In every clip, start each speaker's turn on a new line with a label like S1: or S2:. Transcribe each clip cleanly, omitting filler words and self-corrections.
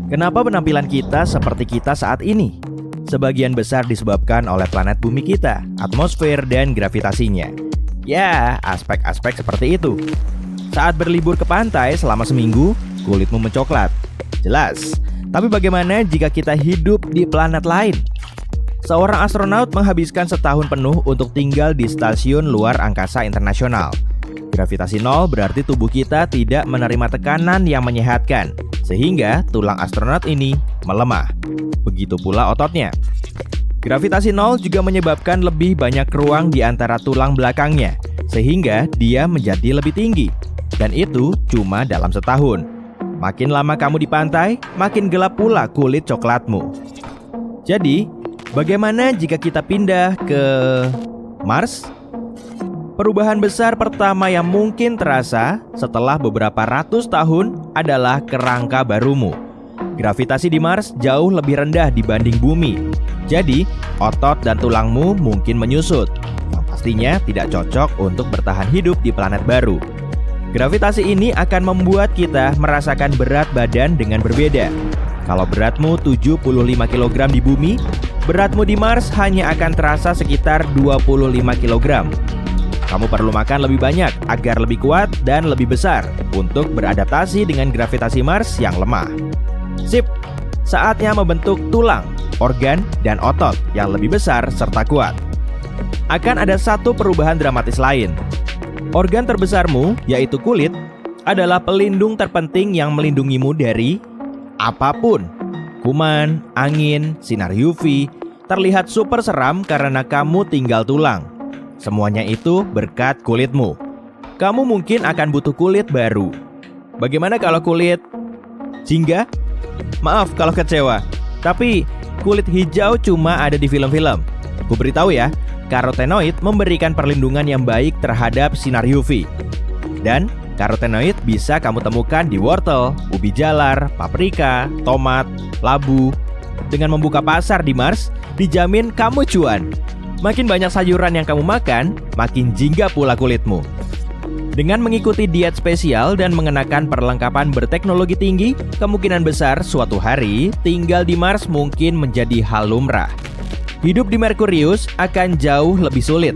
S1: Kenapa penampilan kita seperti kita saat ini? Sebagian besar disebabkan oleh planet bumi kita, atmosfer, dan gravitasinya. Ya, aspek-aspek seperti itu. Saat berlibur ke pantai selama seminggu, kulitmu mencoklat. Jelas. Tapi bagaimana jika kita hidup di planet lain? Seorang astronaut menghabiskan setahun penuh untuk tinggal di stasiun luar angkasa internasional. Gravitasi nol berarti tubuh kita tidak menerima tekanan yang menyehatkan, sehingga tulang astronot ini melemah. Begitu pula ototnya. Gravitasi nol juga menyebabkan lebih banyak ruang di antara tulang belakangnya, sehingga dia menjadi lebih tinggi. Dan itu cuma dalam setahun. Makin lama kamu di pantai, makin gelap pula kulit coklatmu. Jadi, bagaimana jika kita pindah ke Mars? Perubahan besar pertama yang mungkin terasa setelah beberapa ratus tahun adalah kerangka barumu. Gravitasi di Mars jauh lebih rendah dibanding bumi. Jadi, otot dan tulangmu mungkin menyusut, yang pastinya tidak cocok untuk bertahan hidup di planet baru. Gravitasi ini akan membuat kita merasakan berat badan dengan berbeda. Kalau beratmu 75 kg di bumi, beratmu di Mars hanya akan terasa sekitar 25 kg. Kamu perlu makan lebih banyak agar lebih kuat dan lebih besar untuk beradaptasi dengan gravitasi Mars yang lemah. Sip, saatnya membentuk tulang, organ, dan otot yang lebih besar serta kuat. Akan ada satu perubahan dramatis lain. Organ terbesarmu, yaitu kulit, adalah pelindung terpenting yang melindungimu dari apapun. Kuman, angin, sinar UV, terlihat super seram karena kamu tinggal tulang. Semuanya itu berkat kulitmu. Kamu mungkin akan butuh kulit baru. Bagaimana kalau kulit jingga? Maaf kalau kecewa, tapi kulit hijau cuma ada di film-film. Ku beritahu ya, karotenoid memberikan perlindungan yang baik terhadap sinar UV. Dan karotenoid bisa kamu temukan di wortel, ubi jalar, paprika, tomat, labu. Dengan membuka pasar di Mars, dijamin kamu cuan. Makin banyak sayuran yang kamu makan, makin jingga pula kulitmu. Dengan mengikuti diet spesial dan mengenakan perlengkapan berteknologi tinggi, kemungkinan besar suatu hari tinggal di Mars mungkin menjadi hal lumrah. Hidup di Merkurius akan jauh lebih sulit.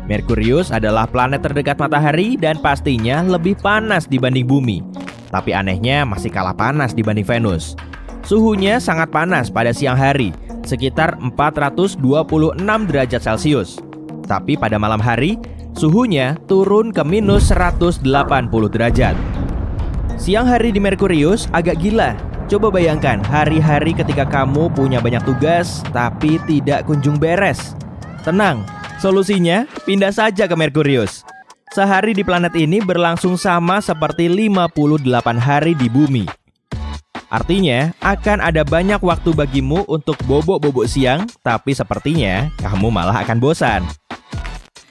S1: Merkurius adalah planet terdekat matahari dan pastinya lebih panas dibanding bumi. Tapi anehnya masih kalah panas dibanding Venus. Suhunya sangat panas pada siang hari, sekitar 426 derajat Celcius. Tapi pada malam hari, suhunya turun ke minus 180 derajat. Siang hari di Merkurius agak gila. Coba bayangkan hari-hari ketika kamu punya banyak tugas, tapi tidak kunjung beres. Tenang, solusinya pindah saja ke Merkurius. Sehari di planet ini berlangsung sama seperti 58 hari di bumi. Artinya, akan ada banyak waktu bagimu untuk bobok-bobok siang, tapi sepertinya kamu malah akan bosan.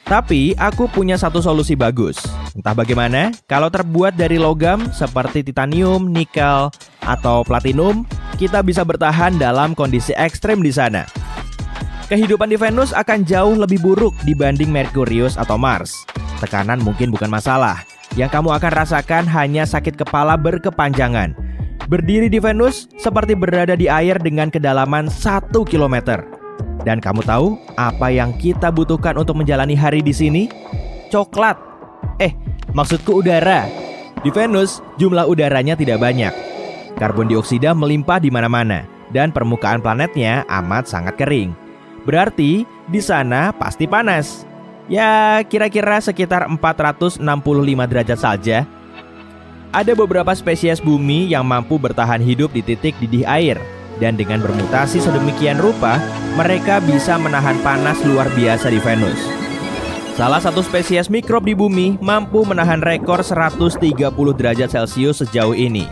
S1: Tapi, aku punya satu solusi bagus. Entah bagaimana, kalau terbuat dari logam seperti titanium, nikel, atau platinum, kita bisa bertahan dalam kondisi ekstrem di sana. Kehidupan di Venus akan jauh lebih buruk dibanding Merkurius atau Mars. Tekanan mungkin bukan masalah. Yang kamu akan rasakan hanya sakit kepala berkepanjangan. Berdiri di Venus seperti berada di air dengan kedalaman 1 km. Dan kamu tahu apa yang kita butuhkan untuk menjalani hari di sini? Coklat. Maksudku udara. Di Venus jumlah udaranya tidak banyak. Karbon dioksida melimpah di mana-mana dan permukaan planetnya amat sangat kering. Berarti di sana pasti panas. Ya, kira-kira sekitar 465 derajat saja. Ada beberapa spesies bumi yang mampu bertahan hidup di titik didih air. Dan dengan bermutasi sedemikian rupa, mereka bisa menahan panas luar biasa di Venus. Salah satu spesies mikrob di bumi mampu menahan rekor 130 derajat Celcius sejauh ini.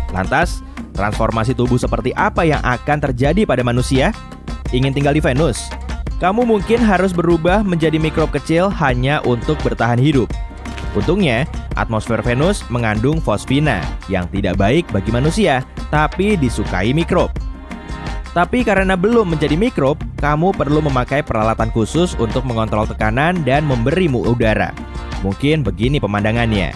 S1: Lantas, transformasi tubuh seperti apa yang akan terjadi pada manusia? Ingin tinggal di Venus? Kamu mungkin harus berubah menjadi mikrob kecil hanya untuk bertahan hidup. Untungnya, atmosfer Venus mengandung fosfina yang tidak baik bagi manusia, tapi disukai mikrob. Tapi karena belum menjadi mikrob, kamu perlu memakai peralatan khusus untuk mengontrol tekanan dan memberimu udara. Mungkin begini pemandangannya.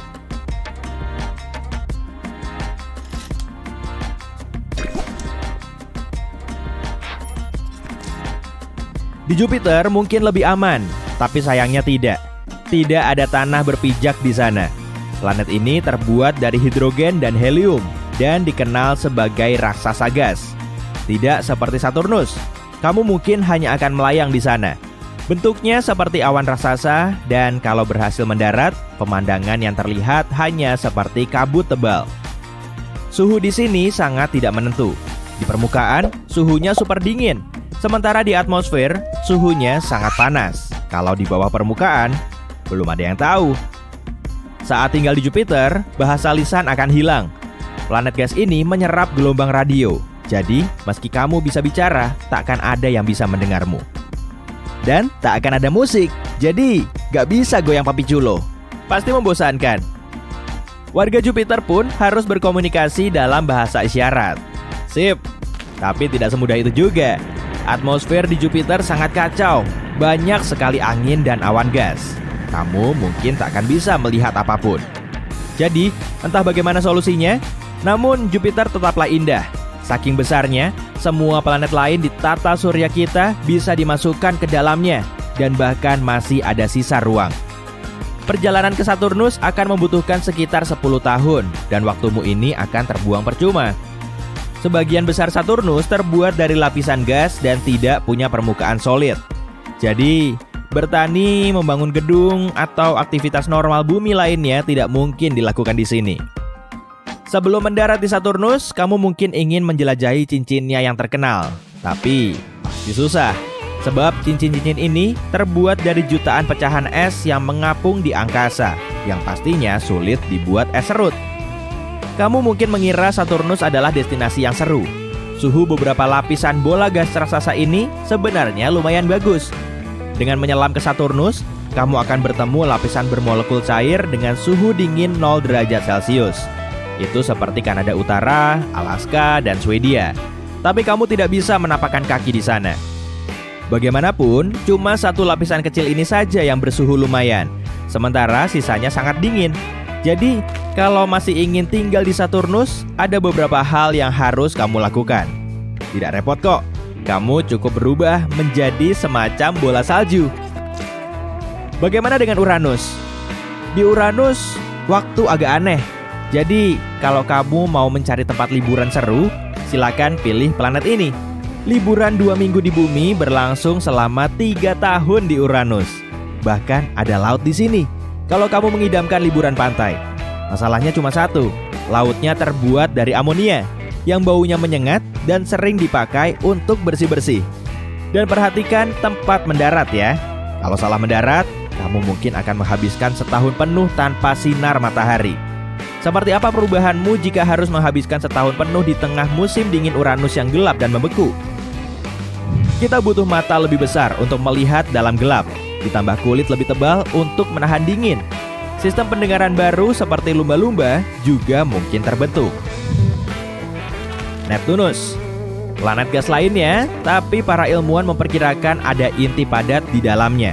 S1: Di Jupiter mungkin lebih aman, tapi sayangnya tidak. Tidak ada tanah berpijak di sana. Planet ini terbuat dari hidrogen dan helium dan dikenal sebagai raksasa gas. Tidak seperti Saturnus, kamu mungkin hanya akan melayang di sana. Bentuknya seperti awan raksasa dan kalau berhasil mendarat, pemandangan yang terlihat hanya seperti kabut tebal. Suhu di sini sangat tidak menentu. Di permukaan, suhunya super dingin, sementara di atmosfer, suhunya sangat panas. Kalau di bawah permukaan, belum ada yang tahu. Saat tinggal di Jupiter, bahasa lisan akan hilang. Planet gas ini menyerap gelombang radio. Jadi, meski kamu bisa bicara, tak akan ada yang bisa mendengarmu. Dan tak akan ada musik, jadi gak bisa goyang papi culo. Pasti membosankan. Warga Jupiter pun harus berkomunikasi dalam bahasa isyarat. Sip, tapi tidak semudah itu juga. Atmosfer di Jupiter sangat kacau. Banyak sekali angin dan awan gas. Kamu mungkin tak akan bisa melihat apapun. Jadi, entah bagaimana solusinya, namun Jupiter tetaplah indah. Saking besarnya, semua planet lain di tata surya kita bisa dimasukkan ke dalamnya dan bahkan masih ada sisa ruang. Perjalanan ke Saturnus akan membutuhkan sekitar 10 tahun dan waktumu ini akan terbuang percuma. Sebagian besar Saturnus terbuat dari lapisan gas dan tidak punya permukaan solid. Jadi, bertani, membangun gedung, atau aktivitas normal bumi lainnya tidak mungkin dilakukan di sini. Sebelum mendarat di Saturnus, kamu mungkin ingin menjelajahi cincinnya yang terkenal. Tapi, pasti susah. Sebab cincin-cincin ini terbuat dari jutaan pecahan es yang mengapung di angkasa, yang pastinya sulit dibuat es serut. Kamu mungkin mengira Saturnus adalah destinasi yang seru. Suhu beberapa lapisan bola gas raksasa ini sebenarnya lumayan bagus. Dengan menyelam ke Saturnus, kamu akan bertemu lapisan bermolekul cair dengan suhu dingin 0 derajat Celcius. Itu seperti Kanada Utara, Alaska, dan Swedia. Tapi kamu tidak bisa menapakkan kaki di sana. Bagaimanapun, cuma satu lapisan kecil ini saja yang bersuhu lumayan. Sementara sisanya sangat dingin. Jadi, kalau masih ingin tinggal di Saturnus, ada beberapa hal yang harus kamu lakukan. Tidak repot kok. Kamu cukup berubah menjadi semacam bola salju. Bagaimana dengan Uranus? Di Uranus, waktu agak aneh. Jadi, kalau kamu mau mencari tempat liburan seru, silakan pilih planet ini. Liburan 2 minggu di bumi berlangsung selama 3 tahun di Uranus. Bahkan ada laut di sini. Kalau kamu mengidamkan liburan pantai, masalahnya cuma satu. Lautnya terbuat dari amonia yang baunya menyengat dan sering dipakai untuk bersih-bersih. Dan perhatikan tempat mendarat ya. Kalau salah mendarat, kamu mungkin akan menghabiskan setahun penuh tanpa sinar matahari. Seperti apa perubahanmu jika harus menghabiskan setahun penuh di tengah musim dingin Uranus yang gelap dan membeku? Kita butuh mata lebih besar untuk melihat dalam gelap, ditambah kulit lebih tebal untuk menahan dingin. Sistem pendengaran baru seperti lumba-lumba juga mungkin terbentuk. Neptunus, planet gas lainnya, tapi para ilmuwan memperkirakan ada inti padat di dalamnya.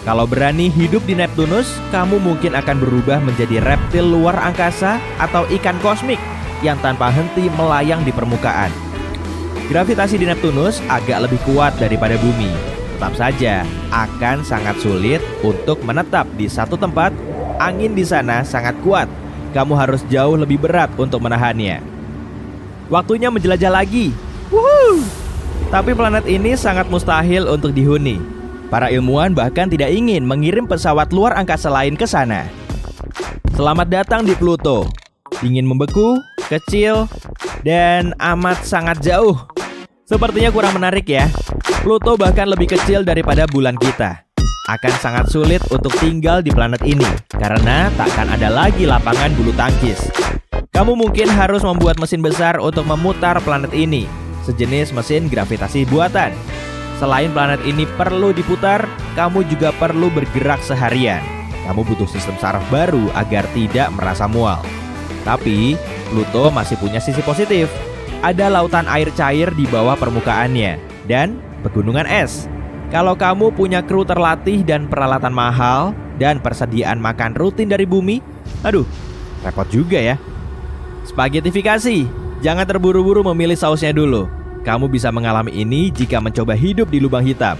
S1: Kalau berani hidup di Neptunus, kamu mungkin akan berubah menjadi reptil luar angkasa atau ikan kosmik yang tanpa henti melayang di permukaan. Gravitasi di Neptunus agak lebih kuat daripada bumi. Tetap saja, akan sangat sulit untuk menetap di satu tempat. Angin di sana sangat kuat. Kamu harus jauh lebih berat untuk menahannya. Waktunya menjelajah lagi. Wuhuu! Tapi planet ini sangat mustahil untuk dihuni. Para ilmuwan bahkan tidak ingin mengirim pesawat luar angkasa lain ke sana. Selamat datang di Pluto. Dingin membeku, kecil, dan amat sangat jauh. Sepertinya kurang menarik ya. Pluto bahkan lebih kecil daripada bulan kita. Akan sangat sulit untuk tinggal di planet ini karena tak akan ada lagi lapangan bulu tangkis. Kamu mungkin harus membuat mesin besar untuk memutar planet ini, sejenis mesin gravitasi buatan. Selain planet ini perlu diputar, kamu juga perlu bergerak seharian. Kamu butuh sistem saraf baru agar tidak merasa mual. Tapi, Pluto masih punya sisi positif. Ada lautan air cair di bawah permukaannya dan pegunungan es. Kalau kamu punya kru terlatih dan peralatan mahal dan persediaan makan rutin dari bumi, aduh, repot juga ya. Spagetifikasi, jangan terburu-buru memilih sausnya dulu. Kamu bisa mengalami ini jika mencoba hidup di lubang hitam.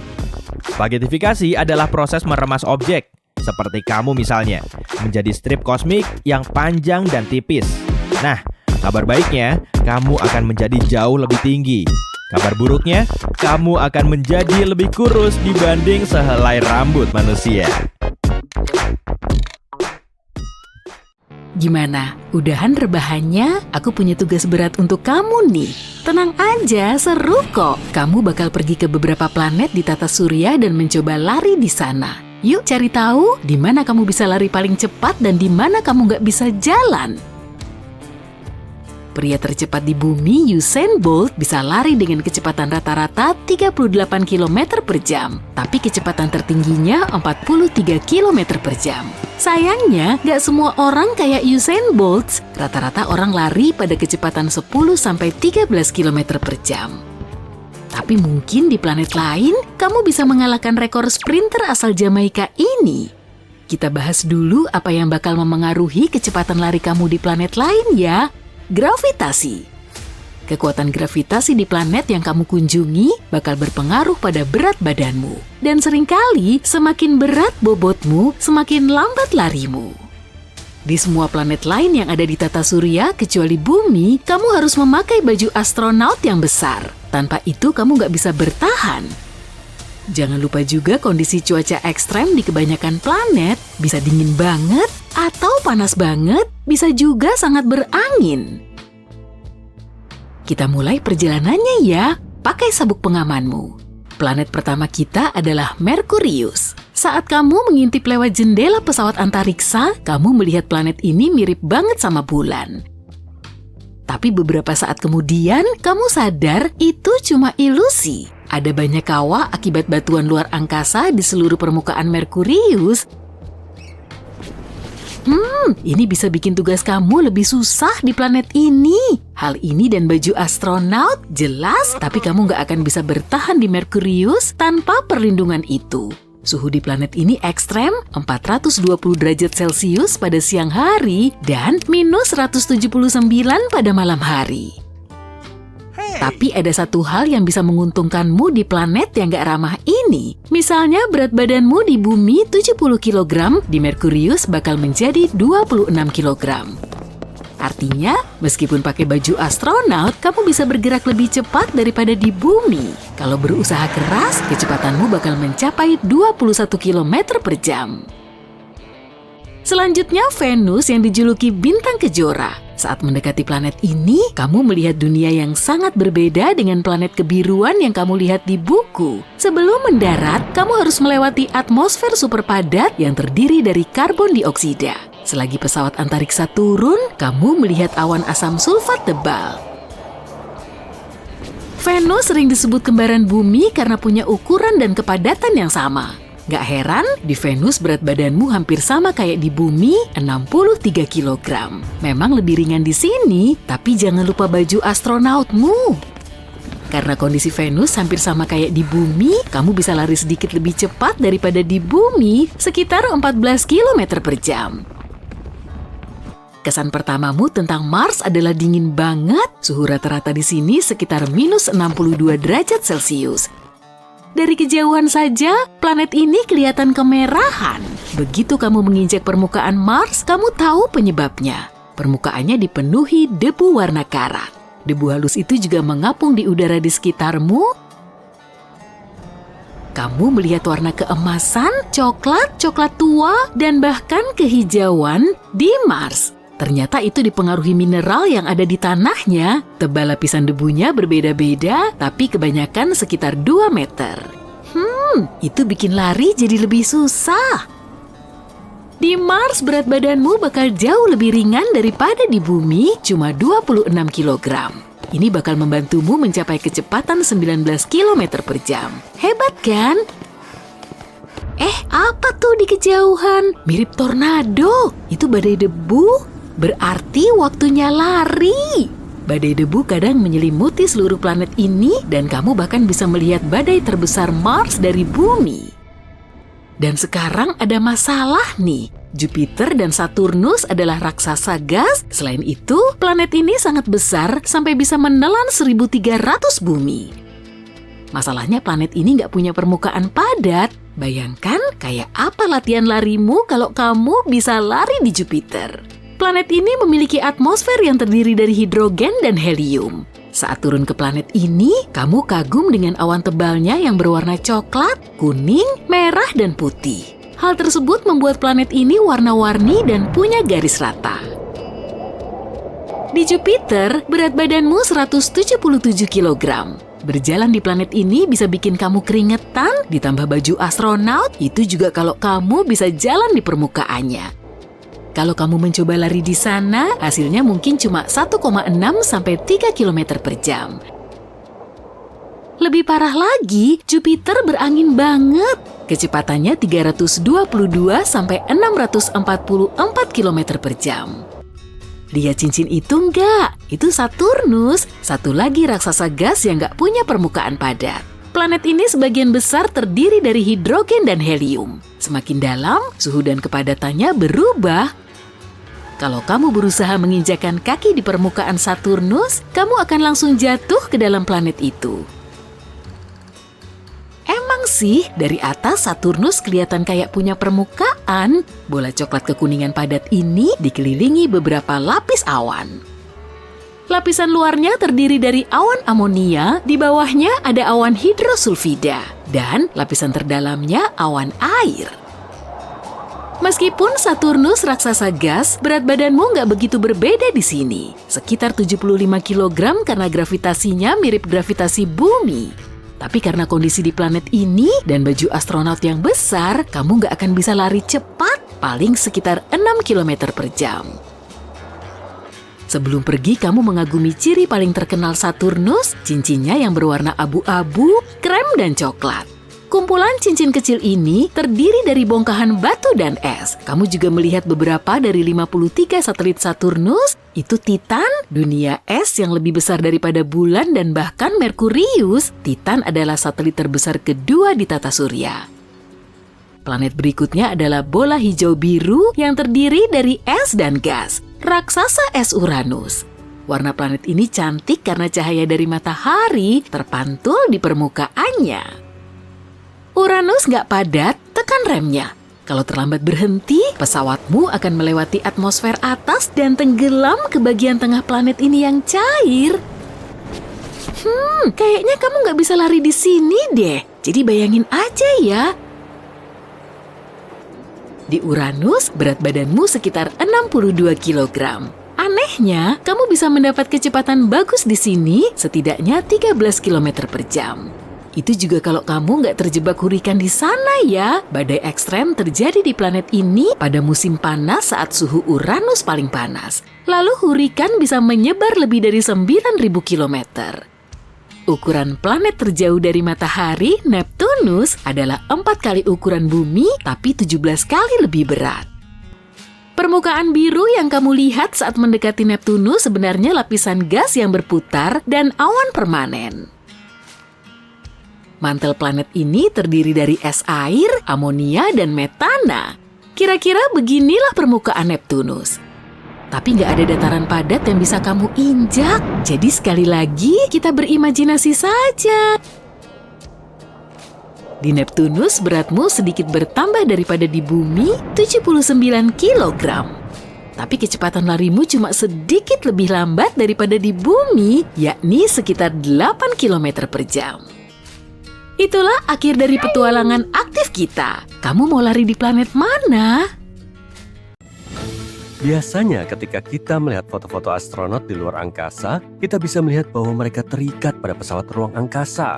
S1: Spaghettifikasi adalah proses meremas objek, seperti kamu misalnya, menjadi strip kosmik yang panjang dan tipis. Nah, kabar baiknya, kamu akan menjadi jauh lebih tinggi. Kabar buruknya, kamu akan menjadi lebih kurus dibanding sehelai rambut manusia.
S2: Gimana? Udahan rebahannya? Aku punya tugas berat untuk kamu nih. Tenang aja, seru kok. Kamu bakal pergi ke beberapa planet di tata surya dan mencoba lari di sana. Yuk cari tahu di mana kamu bisa lari paling cepat dan di mana kamu nggak bisa jalan. Pria tercepat di bumi, Usain Bolt, bisa lari dengan kecepatan rata-rata 38 km per jam. Tapi kecepatan tertingginya 43 km per jam. Sayangnya, gak semua orang kayak Usain Bolt. Rata-rata orang lari pada kecepatan 10-13 km per jam. Tapi mungkin di planet lain, kamu bisa mengalahkan rekor sprinter asal Jamaika ini. Kita bahas dulu apa yang bakal memengaruhi kecepatan lari kamu di planet lain ya. Gravitasi. Kekuatan gravitasi di planet yang kamu kunjungi bakal berpengaruh pada berat badanmu. Dan seringkali semakin berat bobotmu, semakin lambat larimu. Di semua planet lain yang ada di tata surya kecuali bumi, kamu harus memakai baju astronaut yang besar. Tanpa itu kamu nggak bisa bertahan. Jangan lupa juga kondisi cuaca ekstrem di kebanyakan planet, bisa dingin banget atau panas banget, bisa juga sangat berangin. Kita mulai perjalanannya ya, pakai sabuk pengamanmu. Planet pertama kita adalah Merkurius. Saat kamu mengintip lewat jendela pesawat antariksa, kamu melihat planet ini mirip banget sama bulan. Tapi beberapa saat kemudian, kamu sadar itu cuma ilusi. Ada banyak kawah akibat batuan luar angkasa di seluruh permukaan Merkurius. Ini bisa bikin tugas kamu lebih susah di planet ini. Hal ini dan baju astronaut jelas, tapi kamu nggak akan bisa bertahan di Merkurius tanpa perlindungan itu. Suhu di planet ini ekstrem, 420 derajat Celcius pada siang hari dan minus 179 pada malam hari. Tapi ada satu hal yang bisa menguntungkanmu di planet yang gak ramah ini. Misalnya berat badanmu di bumi 70 kg, di Merkurius bakal menjadi 26 kg. Artinya, meskipun pakai baju astronaut, kamu bisa bergerak lebih cepat daripada di bumi. Kalau berusaha keras, kecepatanmu bakal mencapai 21 km per jam. Selanjutnya Venus yang dijuluki bintang kejora. Saat mendekati planet ini, kamu melihat dunia yang sangat berbeda dengan planet kebiruan yang kamu lihat di buku. Sebelum mendarat, kamu harus melewati atmosfer super padat yang terdiri dari karbon dioksida. Selagi pesawat antariksa turun, kamu melihat awan asam sulfat tebal. Venus sering disebut kembaran bumi karena punya ukuran dan kepadatan yang sama. Gak heran, di Venus berat badanmu hampir sama kayak di bumi, 63 kg. Memang lebih ringan di sini, tapi jangan lupa baju astronautmu. Karena kondisi Venus hampir sama kayak di bumi, kamu bisa lari sedikit lebih cepat daripada di bumi, sekitar 14 km per jam. Kesan pertamamu tentang Mars adalah dingin banget. Suhu rata-rata di sini sekitar minus 62 derajat Celcius. Dari kejauhan saja, planet ini kelihatan kemerahan. Begitu kamu menginjak permukaan Mars, kamu tahu penyebabnya. Permukaannya dipenuhi debu warna karat. Debu halus itu juga mengapung di udara di sekitarmu. Kamu melihat warna keemasan, coklat, coklat tua, dan bahkan kehijauan di Mars. Ternyata itu dipengaruhi mineral yang ada di tanahnya. Tebal lapisan debunya berbeda-beda, tapi kebanyakan sekitar 2 meter. Itu bikin lari jadi lebih susah. Di Mars berat badanmu bakal jauh lebih ringan daripada di bumi, cuma 26 kg. Ini bakal membantumu mencapai kecepatan 19 km per jam. Hebat kan? Apa tuh di kejauhan? Mirip tornado. Itu badai debu. Berarti waktunya lari. Badai debu kadang menyelimuti seluruh planet ini dan kamu bahkan bisa melihat badai terbesar Mars dari bumi. Dan sekarang ada masalah nih. Jupiter dan Saturnus adalah raksasa gas. Selain itu, planet ini sangat besar sampai bisa menelan 1.300 bumi. Masalahnya planet ini nggak punya permukaan padat. Bayangkan kayak apa latihan larimu kalau kamu bisa lari di Jupiter. Planet ini memiliki atmosfer yang terdiri dari hidrogen dan helium. Saat turun ke planet ini, kamu kagum dengan awan tebalnya yang berwarna coklat, kuning, merah, dan putih. Hal tersebut membuat planet ini warna-warni dan punya garis rata. Di Jupiter, berat badanmu 177 kg. Berjalan di planet ini bisa bikin kamu keringetan, ditambah baju astronot, itu juga kalau kamu bisa jalan di permukaannya. Kalau kamu mencoba lari di sana, hasilnya mungkin cuma 1,6 sampai 3 km per jam. Lebih parah lagi, Jupiter berangin banget. Kecepatannya 322 sampai 644 km per jam. Lihat cincin itu enggak? Itu Saturnus, satu lagi raksasa gas yang enggak punya permukaan padat. Planet ini sebagian besar terdiri dari hidrogen dan helium. Semakin dalam, suhu dan kepadatannya berubah. Kalau kamu berusaha menginjakan kaki di permukaan Saturnus, kamu akan langsung jatuh ke dalam planet itu. Emang sih, dari atas Saturnus kelihatan kayak punya permukaan. Bola coklat kekuningan padat ini dikelilingi beberapa lapis awan. Lapisan luarnya terdiri dari awan amonia, di bawahnya ada awan hidrosulfida, dan lapisan terdalamnya awan air. Meskipun Saturnus raksasa gas, berat badanmu nggak begitu berbeda di sini. Sekitar 75 kg karena gravitasinya mirip gravitasi bumi. Tapi karena kondisi di planet ini dan baju astronot yang besar, kamu nggak akan bisa lari cepat, paling sekitar 6 km per jam. Sebelum pergi, kamu mengagumi ciri paling terkenal Saturnus, cincinnya yang berwarna abu-abu, krem, dan coklat. Kumpulan cincin kecil ini terdiri dari bongkahan batu dan es. Kamu juga melihat beberapa dari 53 satelit Saturnus, itu Titan, dunia es yang lebih besar daripada bulan dan bahkan Merkurius. Titan adalah satelit terbesar kedua di tata surya. Planet berikutnya adalah bola hijau biru yang terdiri dari es dan gas, raksasa es Uranus. Warna planet ini cantik karena cahaya dari matahari terpantul di permukaannya. Uranus nggak padat, tekan remnya. Kalau terlambat berhenti, pesawatmu akan melewati atmosfer atas dan tenggelam ke bagian tengah planet ini yang cair. Kayaknya kamu nggak bisa lari di sini deh. Jadi bayangin aja ya. Di Uranus, berat badanmu sekitar 62 kg. Anehnya, kamu bisa mendapat kecepatan bagus di sini setidaknya 13 km per jam. Itu juga kalau kamu nggak terjebak hurikan di sana ya. Badai ekstrem terjadi di planet ini pada musim panas saat suhu Uranus paling panas. Lalu hurikan bisa menyebar lebih dari 9.000 km. Ukuran planet terjauh dari matahari, Neptunus, adalah 4 kali ukuran bumi, tapi 17 kali lebih berat. Permukaan biru yang kamu lihat saat mendekati Neptunus sebenarnya lapisan gas yang berputar dan awan permanen. Mantel planet ini terdiri dari es air, amonia, dan metana. Kira-kira beginilah permukaan Neptunus. Tapi nggak ada dataran padat yang bisa kamu injak. Jadi sekali lagi, kita berimajinasi saja. Di Neptunus, beratmu sedikit bertambah daripada di bumi, 79 kg. Tapi kecepatan larimu cuma sedikit lebih lambat daripada di bumi, yakni sekitar 8 km per jam. Itulah akhir dari petualangan aktif kita. Kamu mau lari di planet mana?
S3: Biasanya ketika kita melihat foto-foto astronot di luar angkasa, kita bisa melihat bahwa mereka terikat pada pesawat ruang angkasa.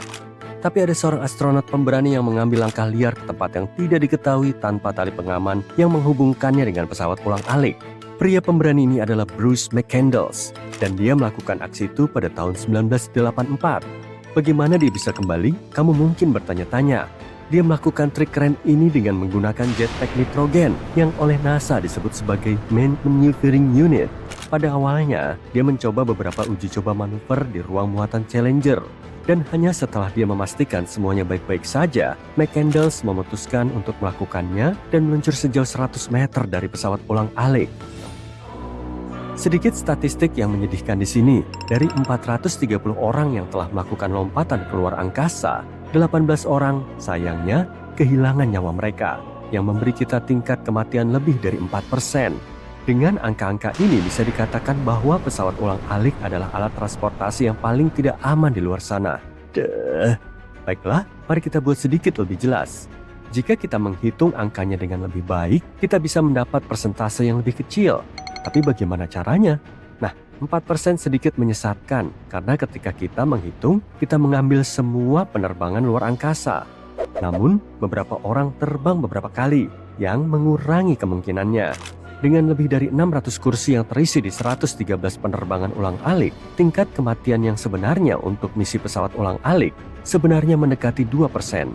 S3: Tapi ada seorang astronot pemberani yang mengambil langkah liar ke tempat yang tidak diketahui tanpa tali pengaman yang menghubungkannya dengan pesawat ulang-alik. Pria pemberani ini adalah Bruce McCandless, dan dia melakukan aksi itu pada tahun 1984. Bagaimana dia bisa kembali? Kamu mungkin bertanya-tanya. Dia melakukan trik keren ini dengan menggunakan jetpack nitrogen yang oleh NASA disebut sebagai Main Maneuvering Unit. Pada awalnya, dia mencoba beberapa uji coba manuver di ruang muatan Challenger. Dan hanya setelah dia memastikan semuanya baik-baik saja, McCandless memutuskan untuk melakukannya dan meluncur sejauh 100 meter dari pesawat ulang-alik. Sedikit statistik yang menyedihkan di sini. Dari 430 orang yang telah melakukan lompatan keluar angkasa, 18 orang sayangnya kehilangan nyawa mereka, yang memberi kita tingkat kematian lebih dari 4%. Dengan angka-angka ini bisa dikatakan bahwa pesawat ulang-alik adalah alat transportasi yang paling tidak aman di luar sana. Baiklah, mari kita buat sedikit lebih jelas. Jika kita menghitung angkanya dengan lebih baik, kita bisa mendapat persentase yang lebih kecil. Tapi bagaimana caranya? Nah, 4% sedikit menyesatkan, karena ketika kita menghitung, kita mengambil semua penerbangan luar angkasa. Namun, beberapa orang terbang beberapa kali, yang mengurangi kemungkinannya. Dengan lebih dari 600 kursi yang terisi di 113 penerbangan ulang-alik, tingkat kematian yang sebenarnya untuk misi pesawat ulang-alik sebenarnya mendekati 2%.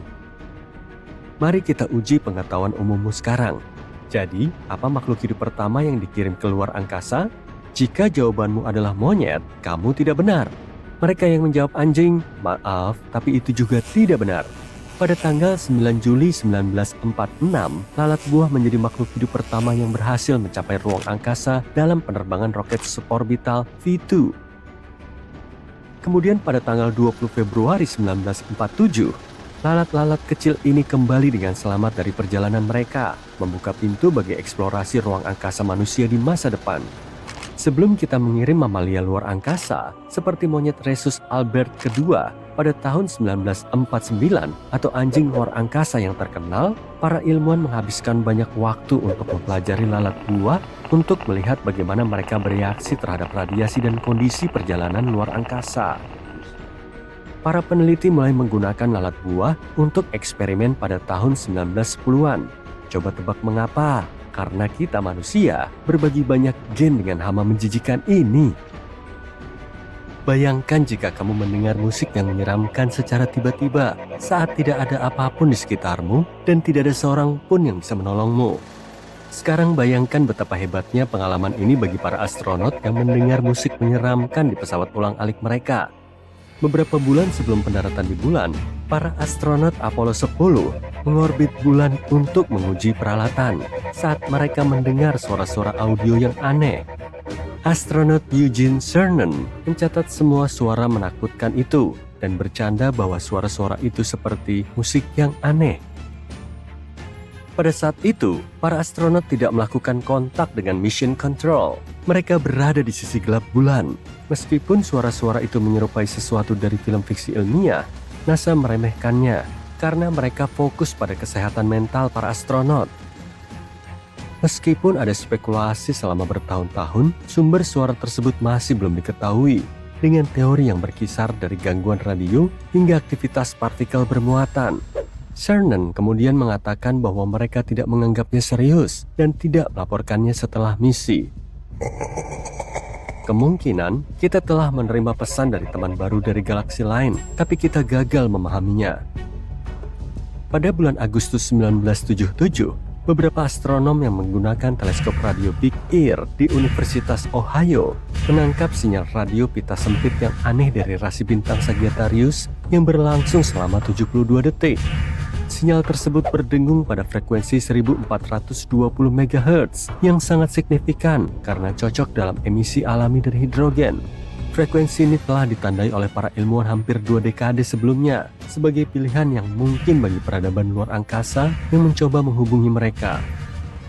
S3: Mari kita uji pengetahuan umummu sekarang. Jadi, apa makhluk hidup pertama yang dikirim ke luar angkasa? Jika jawabanmu adalah monyet, kamu tidak benar. Mereka yang menjawab anjing, maaf, tapi itu juga tidak benar. Pada tanggal 9 Juli 1946, lalat buah menjadi makhluk hidup pertama yang berhasil mencapai ruang angkasa dalam penerbangan roket suborbital V2. Kemudian pada tanggal 20 Februari 1947, lalat-lalat kecil ini kembali dengan selamat dari perjalanan mereka, membuka pintu bagi eksplorasi ruang angkasa manusia di masa depan. Sebelum kita mengirim mamalia luar angkasa, seperti monyet Rhesus albert II pada tahun 1949 atau anjing luar angkasa yang terkenal, para ilmuwan menghabiskan banyak waktu untuk mempelajari lalat buah untuk melihat bagaimana mereka bereaksi terhadap radiasi dan kondisi perjalanan luar angkasa. Para peneliti mulai menggunakan lalat buah untuk eksperimen pada tahun 1910-an. Coba tebak mengapa? Karena kita manusia berbagi banyak gen dengan hama menjijikan ini. Bayangkan jika kamu mendengar musik yang menyeramkan secara tiba-tiba saat tidak ada apapun di sekitarmu dan tidak ada seorang pun yang bisa menolongmu. Sekarang bayangkan betapa hebatnya pengalaman ini bagi para astronot yang mendengar musik menyeramkan di pesawat ulang-alik mereka. Beberapa bulan sebelum pendaratan di bulan, para astronot Apollo 10 mengorbit bulan untuk menguji peralatan saat mereka mendengar suara-suara audio yang aneh. Astronot Eugene Cernan mencatat semua suara menakutkan itu dan bercanda bahwa suara-suara itu seperti musik yang aneh. Pada saat itu, para astronot tidak melakukan kontak dengan mission control. Mereka berada di sisi gelap bulan. Meskipun suara-suara itu menyerupai sesuatu dari film fiksi ilmiah, NASA meremehkannya karena mereka fokus pada kesehatan mental para astronot. Meskipun ada spekulasi selama bertahun-tahun, sumber suara tersebut masih belum diketahui, dengan teori yang berkisar dari gangguan radio hingga aktivitas partikel bermuatan. Cernan kemudian mengatakan bahwa mereka tidak menganggapnya serius dan tidak melaporkannya setelah misi. Kemungkinan kita telah menerima pesan dari teman baru dari galaksi lain, tapi kita gagal memahaminya. Pada bulan Agustus 1977, beberapa astronom yang menggunakan teleskop radio Big Ear di Universitas Ohio menangkap sinyal radio pita sempit yang aneh dari rasi bintang Sagittarius yang berlangsung selama 72 detik. Sinyal tersebut berdengung pada frekuensi 1420 MHz yang sangat signifikan karena cocok dalam emisi alami dari hidrogen. Frekuensi ini telah ditandai oleh para ilmuwan hampir 2 dekade sebelumnya sebagai pilihan yang mungkin bagi peradaban luar angkasa yang mencoba menghubungi mereka.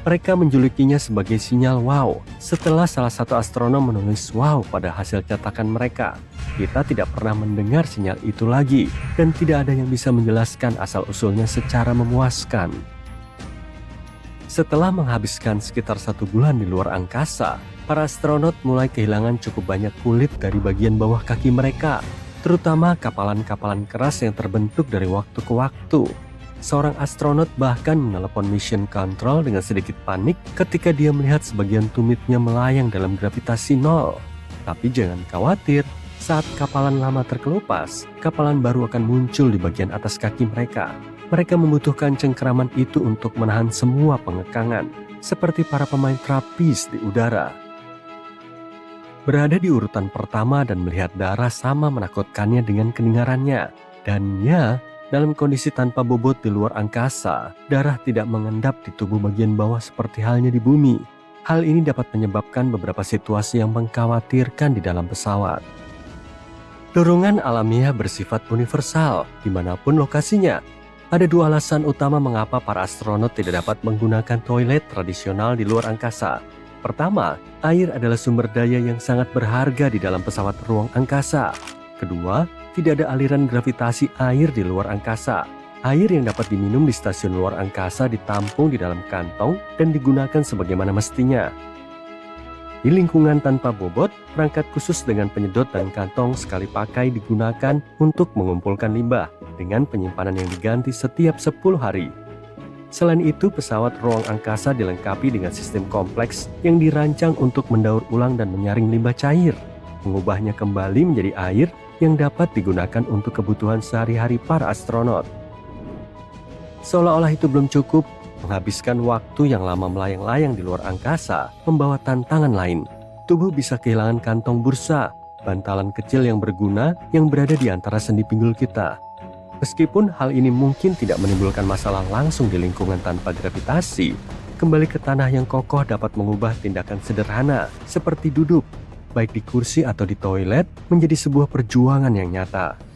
S3: Mereka menjulukinya sebagai sinyal wow setelah salah satu astronom menulis wow pada hasil cetakan mereka. Kita tidak pernah mendengar sinyal itu lagi dan tidak ada yang bisa menjelaskan asal-usulnya secara memuaskan. Setelah menghabiskan sekitar 1 bulan di luar angkasa, para astronot mulai kehilangan cukup banyak kulit dari bagian bawah kaki mereka, terutama kapalan-kapalan keras yang terbentuk dari waktu ke waktu. Seorang astronot bahkan menelepon mission control dengan sedikit panik ketika dia melihat sebagian tumitnya melayang dalam gravitasi nol. Tapi jangan khawatir, saat kapalan lama terkelupas, kapalan baru akan muncul di bagian atas kaki mereka. Mereka membutuhkan cengkeraman itu untuk menahan semua pengekangan, seperti para pemain trapeze di udara. Berada di urutan pertama dan melihat darah sama menakutkannya dengan kedengarannya. Dan ya, dalam kondisi tanpa bobot di luar angkasa, darah tidak mengendap di tubuh bagian bawah seperti halnya di bumi. Hal ini dapat menyebabkan beberapa situasi yang mengkhawatirkan di dalam pesawat. Dorongan alamiah bersifat universal dimanapun lokasinya. Ada dua alasan utama mengapa para astronot tidak dapat menggunakan toilet tradisional di luar angkasa. Pertama, air adalah sumber daya yang sangat berharga di dalam pesawat ruang angkasa. Kedua, tidak ada aliran gravitasi air di luar angkasa. Air yang dapat diminum di stasiun luar angkasa ditampung di dalam kantong dan digunakan sebagaimana mestinya. Di lingkungan tanpa bobot, perangkat khusus dengan penyedot dan kantong sekali pakai digunakan untuk mengumpulkan limbah dengan penyimpanan yang diganti setiap 10 hari. Selain itu, pesawat ruang angkasa dilengkapi dengan sistem kompleks yang dirancang untuk mendaur ulang dan menyaring limbah cair, mengubahnya kembali menjadi air yang dapat digunakan untuk kebutuhan sehari-hari para astronot. Seolah-olah itu belum cukup, menghabiskan waktu yang lama melayang-layang di luar angkasa membawa tantangan lain. Tubuh bisa kehilangan kantong bursa, bantalan kecil yang berguna yang berada di antara sendi pinggul kita. Meskipun hal ini mungkin tidak menimbulkan masalah langsung di lingkungan tanpa gravitasi, kembali ke tanah yang kokoh dapat mengubah tindakan sederhana seperti duduk, baik di kursi atau di toilet, menjadi sebuah perjuangan yang nyata.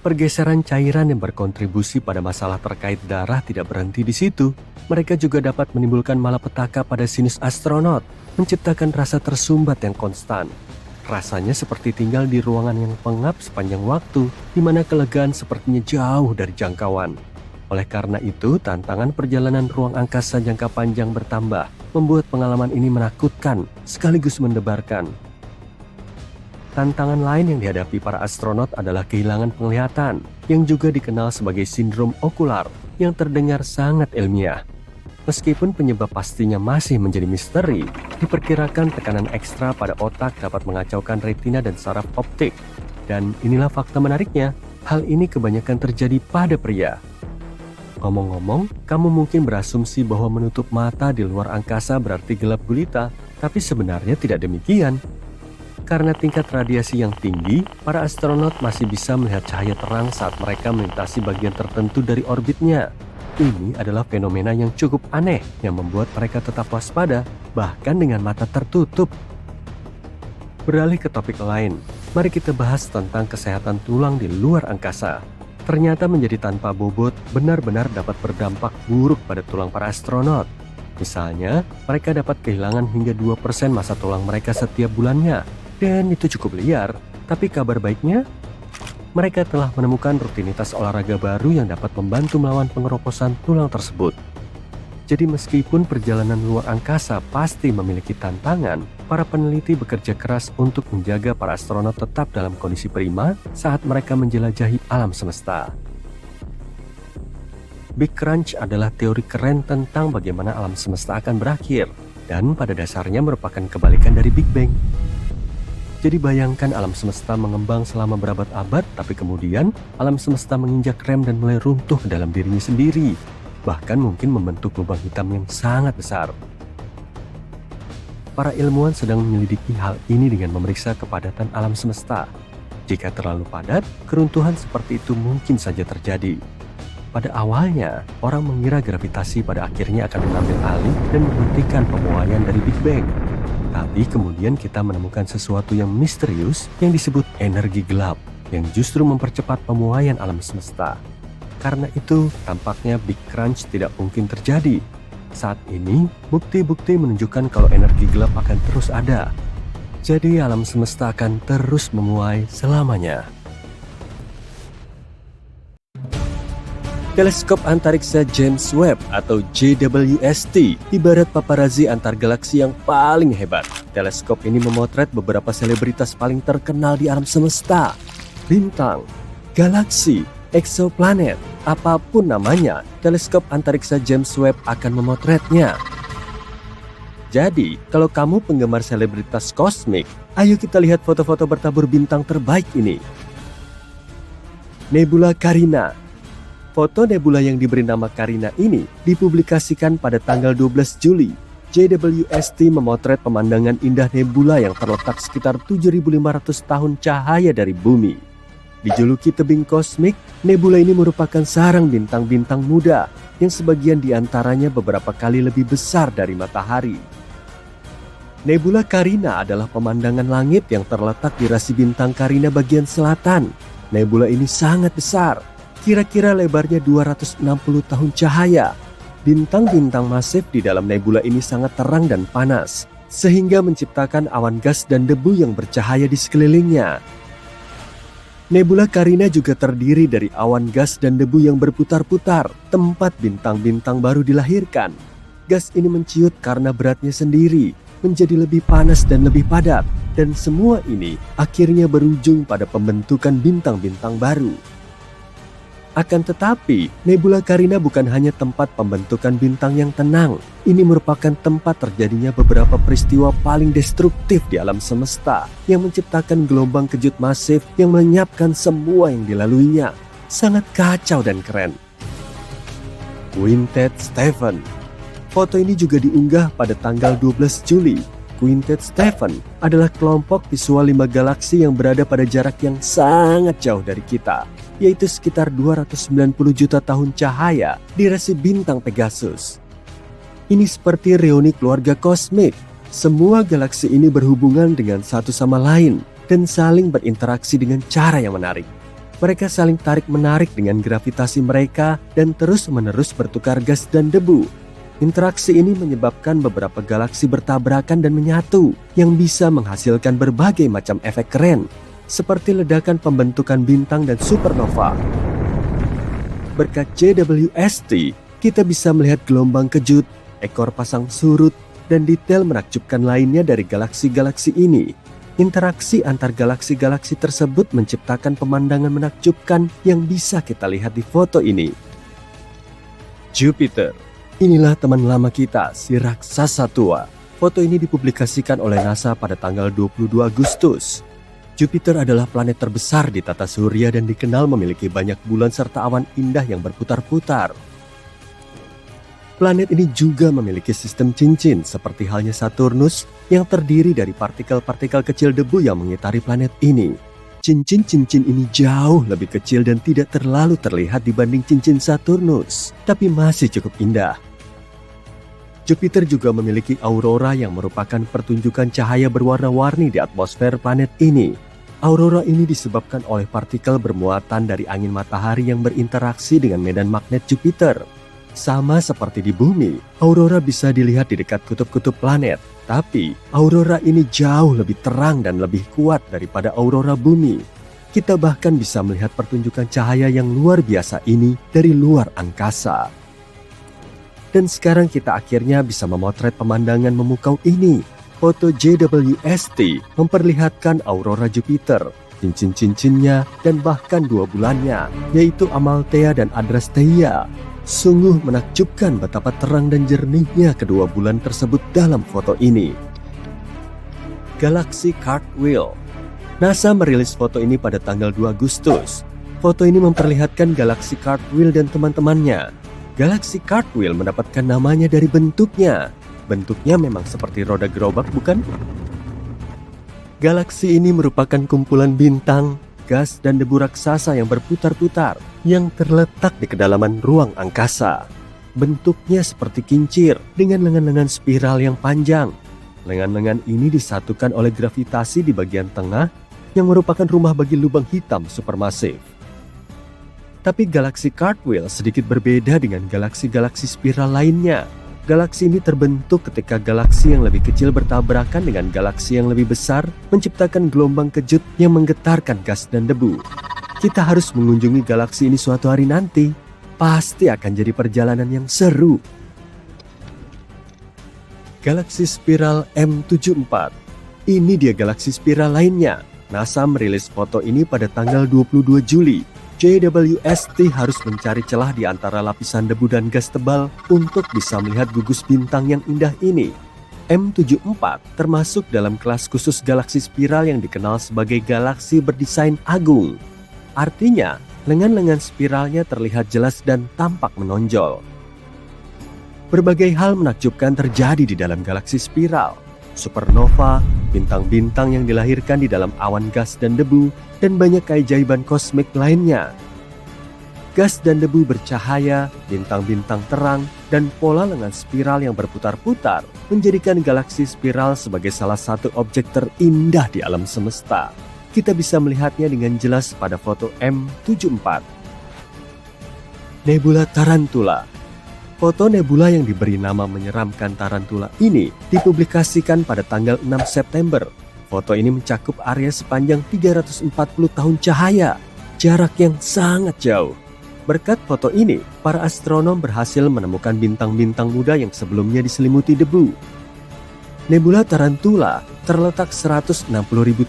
S3: Pergeseran cairan yang berkontribusi pada masalah terkait darah tidak berhenti di situ. Mereka juga dapat menimbulkan malapetaka pada sinus astronot, menciptakan rasa tersumbat yang konstan. Rasanya seperti tinggal di ruangan yang pengap sepanjang waktu, di mana kelegaan sepertinya jauh dari jangkauan. Oleh karena itu, tantangan perjalanan ruang angkasa jangka panjang bertambah, membuat pengalaman ini menakutkan sekaligus mendebarkan. Tantangan lain yang dihadapi para astronot adalah kehilangan penglihatan, yang juga dikenal sebagai sindrom okular, yang terdengar sangat ilmiah. Meskipun penyebab pastinya masih menjadi misteri, diperkirakan tekanan ekstra pada otak dapat mengacaukan retina dan saraf optik. Dan inilah fakta menariknya, hal ini kebanyakan terjadi pada pria. Ngomong-ngomong, kamu mungkin berasumsi bahwa menutup mata di luar angkasa berarti gelap gulita, tapi sebenarnya tidak demikian. Karena tingkat radiasi yang tinggi, para astronot masih bisa melihat cahaya terang saat mereka melintasi bagian tertentu dari orbitnya. Ini adalah fenomena yang cukup aneh yang membuat mereka tetap waspada, bahkan dengan mata tertutup. Beralih ke topik lain, mari kita bahas tentang kesehatan tulang di luar angkasa. Ternyata menjadi tanpa bobot benar-benar dapat berdampak buruk pada tulang para astronot. Misalnya, mereka dapat kehilangan hingga 2% massa tulang mereka setiap bulannya. Dan itu cukup liar, tapi kabar baiknya, mereka telah menemukan rutinitas olahraga baru yang dapat membantu melawan pengeroposan tulang tersebut. Jadi meskipun perjalanan luar angkasa pasti memiliki tantangan, para peneliti bekerja keras untuk menjaga para astronot tetap dalam kondisi prima saat mereka menjelajahi alam semesta. Big Crunch adalah teori keren tentang bagaimana alam semesta akan berakhir, dan pada dasarnya merupakan kebalikan dari Big Bang. Jadi bayangkan alam semesta mengembang selama berabad-abad, tapi kemudian alam semesta menginjak rem dan mulai runtuh ke dalam dirinya sendiri. Bahkan mungkin membentuk lubang hitam yang sangat besar. Para ilmuwan sedang menyelidiki hal ini dengan memeriksa kepadatan alam semesta. Jika terlalu padat, keruntuhan seperti itu mungkin saja terjadi. Pada awalnya, orang mengira gravitasi pada akhirnya akan mengambil alih dan menghentikan pemuaian dari Big Bang. Tapi kemudian kita menemukan sesuatu yang misterius yang disebut energi gelap, yang justru mempercepat pemuaian alam semesta. Karena itu, tampaknya Big Crunch tidak mungkin terjadi. Saat ini, bukti-bukti menunjukkan kalau energi gelap akan terus ada. Jadi alam semesta akan terus memuai selamanya. Teleskop Antariksa James Webb atau JWST ibarat paparazi antar galaksi yang paling hebat. Teleskop ini memotret beberapa selebritas paling terkenal di alam semesta. Bintang, galaksi, eksoplanet, apapun namanya, teleskop antariksa James Webb akan memotretnya. Jadi, kalau kamu penggemar selebritas kosmik, ayo kita lihat foto-foto bertabur bintang terbaik ini. Nebula Carina. Foto nebula yang diberi nama Carina ini dipublikasikan pada tanggal 12 Juli. JWST memotret pemandangan indah nebula yang terletak sekitar 7.500 tahun cahaya dari bumi. Dijuluki tebing kosmik, nebula ini merupakan sarang bintang-bintang muda yang sebagian diantaranya beberapa kali lebih besar dari matahari. Nebula Carina adalah pemandangan langit yang terletak di rasi bintang Carina bagian selatan. Nebula ini sangat besar, kira-kira lebarnya 260 tahun cahaya. Bintang-bintang masif di dalam nebula ini sangat terang dan panas, sehingga menciptakan awan gas dan debu yang bercahaya di sekelilingnya. Nebula Carina juga terdiri dari awan gas dan debu yang berputar-putar, tempat bintang-bintang baru dilahirkan. Gas ini menciut karena beratnya sendiri, menjadi lebih panas dan lebih padat, dan semua ini akhirnya berujung pada pembentukan bintang-bintang baru. Akan tetapi, Nebula Carina bukan hanya tempat pembentukan bintang yang tenang. Ini merupakan tempat terjadinya beberapa peristiwa paling destruktif di alam semesta yang menciptakan gelombang kejut masif yang melenyapkan semua yang dilaluinya. Sangat kacau dan keren. Quintet Stephan. Foto ini juga diunggah pada tanggal 12 Juli. Quintet Stephan adalah kelompok visual 5 galaksi yang berada pada jarak yang sangat jauh dari kita, yaitu sekitar 290 juta tahun cahaya di rasi bintang Pegasus. Ini seperti reuni keluarga kosmik. Semua galaksi ini berhubungan dengan satu sama lain dan saling berinteraksi dengan cara yang menarik. Mereka saling tarik-menarik dengan gravitasi mereka dan terus-menerus bertukar gas dan debu. Interaksi ini menyebabkan beberapa galaksi bertabrakan dan menyatu yang bisa menghasilkan berbagai macam efek keren, seperti ledakan pembentukan bintang dan supernova. Berkat JWST, kita bisa melihat gelombang kejut, ekor pasang surut, dan detail menakjubkan lainnya dari galaksi-galaksi ini. Interaksi antar galaksi-galaksi tersebut menciptakan pemandangan menakjubkan yang bisa kita lihat di foto ini. Jupiter. Inilah teman lama kita, si raksasa tua. Foto ini dipublikasikan oleh NASA pada tanggal 22 Agustus. Jupiter adalah planet terbesar di tata surya dan dikenal memiliki banyak bulan serta awan indah yang berputar-putar. Planet ini juga memiliki sistem cincin seperti halnya Saturnus yang terdiri dari partikel-partikel kecil debu yang mengitari planet ini. Cincin-cincin ini jauh lebih kecil dan tidak terlalu terlihat dibanding cincin Saturnus, tapi masih cukup indah. Jupiter juga memiliki aurora yang merupakan pertunjukan cahaya berwarna-warni di atmosfer planet ini. Aurora ini disebabkan oleh partikel bermuatan dari angin matahari yang berinteraksi dengan medan magnet Jupiter. Sama seperti di bumi, aurora bisa dilihat di dekat kutub-kutub planet. Tapi, aurora ini jauh lebih terang dan lebih kuat daripada aurora bumi. Kita bahkan bisa melihat pertunjukan cahaya yang luar biasa ini dari luar angkasa. Dan sekarang kita akhirnya bisa memotret pemandangan memukau ini. Foto JWST memperlihatkan aurora Jupiter, cincin-cincinnya, dan bahkan 2 bulannya, yaitu Amalthea dan Adrastea. Sungguh menakjubkan betapa terang dan jernihnya kedua bulan tersebut dalam foto ini. Galaksi Cartwheel. NASA merilis foto ini pada tanggal 2 Agustus. Foto ini memperlihatkan galaksi Cartwheel dan teman-temannya. Galaksi Cartwheel mendapatkan namanya dari bentuknya. Bentuknya memang seperti roda gerobak, bukan? Galaksi ini merupakan kumpulan bintang, gas, dan debu raksasa yang berputar-putar yang terletak di kedalaman ruang angkasa. Bentuknya seperti kincir dengan lengan-lengan spiral yang panjang. Lengan-lengan ini disatukan oleh gravitasi di bagian tengah yang merupakan rumah bagi lubang hitam supermasif. Tapi galaksi Cartwheel sedikit berbeda dengan galaksi-galaksi spiral lainnya. Galaksi ini terbentuk ketika galaksi yang lebih kecil bertabrakan dengan galaksi yang lebih besar, menciptakan gelombang kejut yang menggetarkan gas dan debu. Kita harus mengunjungi galaksi ini suatu hari nanti. Pasti akan jadi perjalanan yang seru. Galaksi spiral M74. Ini dia galaksi spiral lainnya. NASA merilis foto ini pada tanggal 22 Juli. JWST harus mencari celah di antara lapisan debu dan gas tebal untuk bisa melihat gugus bintang yang indah ini. M74 termasuk dalam kelas khusus galaksi spiral yang dikenal sebagai galaksi berdesain agung. Artinya, lengan-lengan spiralnya terlihat jelas dan tampak menonjol. Berbagai hal menakjubkan terjadi di dalam galaksi spiral. supernova, bintang-bintang yang dilahirkan di dalam awan gas dan debu, dan banyak keajaiban kosmik lainnya. Gas dan debu bercahaya, bintang-bintang terang, dan pola lengan spiral yang berputar-putar menjadikan galaksi spiral sebagai salah satu objek terindah di alam semesta. Kita bisa melihatnya dengan jelas pada foto M74. Nebula Tarantula. Foto nebula yang diberi nama menyeramkan Tarantula ini dipublikasikan pada tanggal 6 September. Foto ini mencakup area sepanjang 340 tahun cahaya, jarak yang sangat jauh. Berkat foto ini, para astronom berhasil menemukan bintang-bintang muda yang sebelumnya diselimuti debu. Nebula Tarantula terletak 160.000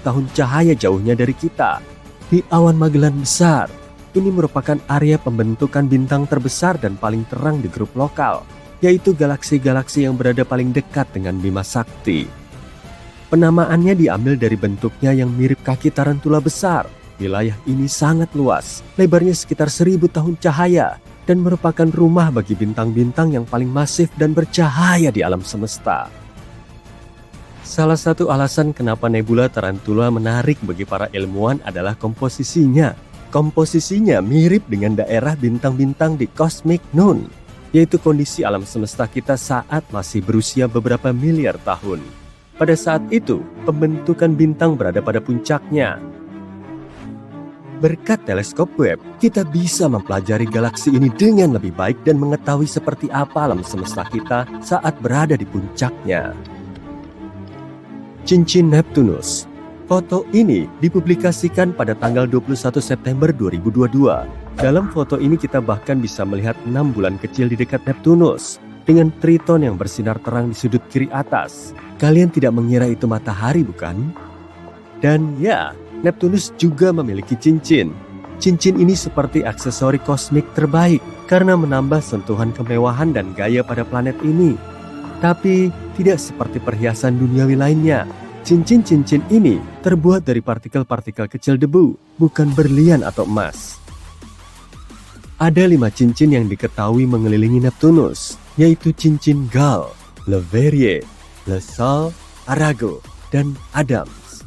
S3: tahun cahaya jauhnya dari kita, di awan Magellan Besar. Ini merupakan area pembentukan bintang terbesar dan paling terang di grup lokal, yaitu galaksi-galaksi yang berada paling dekat dengan Bima Sakti. Penamaannya diambil dari bentuknya yang mirip kaki tarantula besar. Wilayah ini sangat luas, lebarnya sekitar 1000 tahun cahaya, dan merupakan rumah bagi bintang-bintang yang paling masif dan bercahaya di alam semesta. Salah satu alasan kenapa nebula Tarantula menarik bagi para ilmuwan adalah komposisinya. Komposisinya mirip dengan daerah bintang-bintang di Cosmic Noon, yaitu kondisi alam semesta kita saat masih berusia beberapa miliar tahun. Pada saat itu, pembentukan bintang berada pada puncaknya. Berkat teleskop Webb, kita bisa mempelajari galaksi ini dengan lebih baik dan mengetahui seperti apa alam semesta kita saat berada di puncaknya. Cincin Neptunus. Foto ini dipublikasikan pada tanggal 21 September 2022. Dalam foto ini kita bahkan bisa melihat 6 bulan kecil di dekat Neptunus dengan Triton yang bersinar terang di sudut kiri atas. Kalian tidak mengira itu matahari, bukan? Dan ya, Neptunus juga memiliki cincin. Cincin ini seperti aksesori kosmik terbaik karena menambah sentuhan kemewahan dan gaya pada planet ini. Tapi tidak seperti perhiasan duniawi lainnya. Cincin-cincin ini terbuat dari partikel-partikel kecil debu, bukan berlian atau emas. Ada 5 cincin yang diketahui mengelilingi Neptunus, yaitu cincin Gale, Le Verrier, Le Sol, Arago, dan Adams.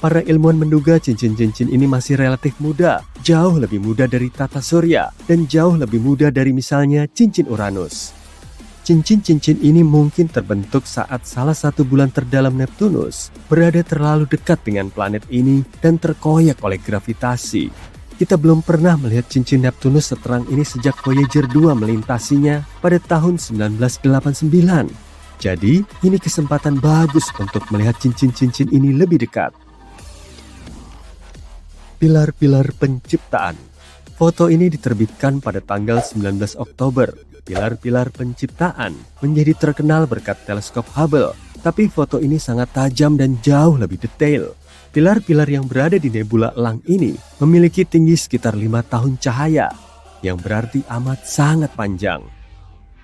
S3: Para ilmuwan menduga cincin-cincin ini masih relatif muda, jauh lebih muda dari tata surya, dan jauh lebih muda dari misalnya cincin Uranus. Cincin-cincin ini mungkin terbentuk saat salah satu bulan terdalam Neptunus berada terlalu dekat dengan planet ini dan terkoyak oleh gravitasi. Kita belum pernah melihat cincin Neptunus seterang ini sejak Voyager 2 melintasinya pada tahun 1989. Jadi, ini kesempatan bagus untuk melihat cincin-cincin ini lebih dekat. Pilar-pilar penciptaan. Foto ini diterbitkan pada tanggal 19 Oktober. Pilar-pilar penciptaan menjadi terkenal berkat teleskop Hubble, tapi foto ini sangat tajam dan jauh lebih detail. Pilar-pilar yang berada di nebula elang ini memiliki tinggi sekitar 5 tahun cahaya, yang berarti amat sangat panjang.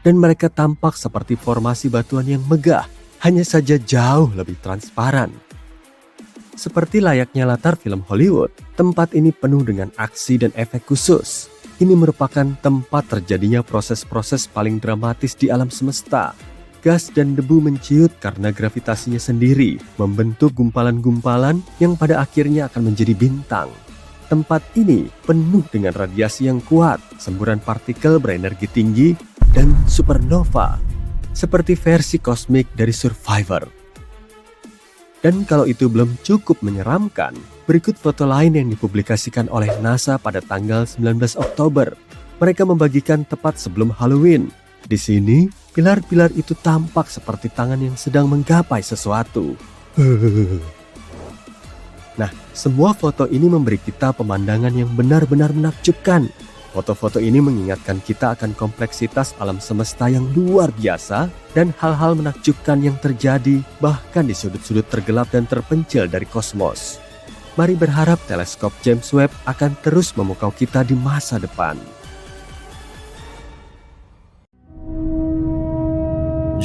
S3: Dan mereka tampak seperti formasi batuan yang megah, hanya saja jauh lebih transparan. Seperti layaknya latar film Hollywood, tempat ini penuh dengan aksi dan efek khusus. Ini merupakan tempat terjadinya proses-proses paling dramatis di alam semesta. Gas dan debu menciut karena gravitasinya sendiri, membentuk gumpalan-gumpalan yang pada akhirnya akan menjadi bintang. Tempat ini penuh dengan radiasi yang kuat, semburan partikel berenergi tinggi, dan supernova, seperti versi kosmik dari Survivor. Dan kalau itu belum cukup menyeramkan, berikut foto lain yang dipublikasikan oleh NASA pada tanggal 19 Oktober. Mereka membagikan tepat sebelum Halloween. Di sini, pilar-pilar itu tampak seperti tangan yang sedang menggapai sesuatu. Nah, semua foto ini memberi kita pemandangan yang benar-benar menakjubkan. Foto-foto ini mengingatkan kita akan kompleksitas alam semesta yang luar biasa dan hal-hal menakjubkan yang terjadi bahkan di sudut-sudut tergelap dan terpencil dari kosmos. Mari berharap teleskop James Webb akan terus memukau kita di masa depan.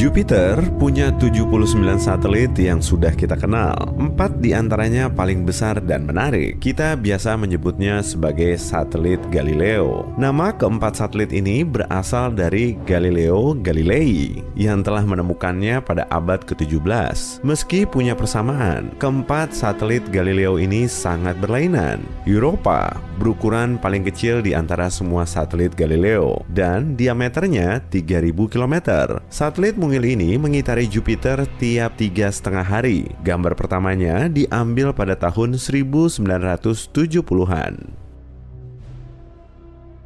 S4: Jupiter punya 79 satelit yang sudah kita kenal. 4 diantaranya paling besar dan menarik. Kita biasa menyebutnya sebagai satelit Galileo. Nama keempat satelit ini berasal dari Galileo Galilei yang telah menemukannya pada abad ke-17. Meski punya persamaan, keempat satelit Galileo ini sangat berlainan. Europa berukuran paling kecil di antara semua satelit Galileo dan diameternya 3000 km. Satelit mungil ini mengitari Jupiter tiap 3,5 hari. Gambar pertamanya diambil pada tahun 1970-an.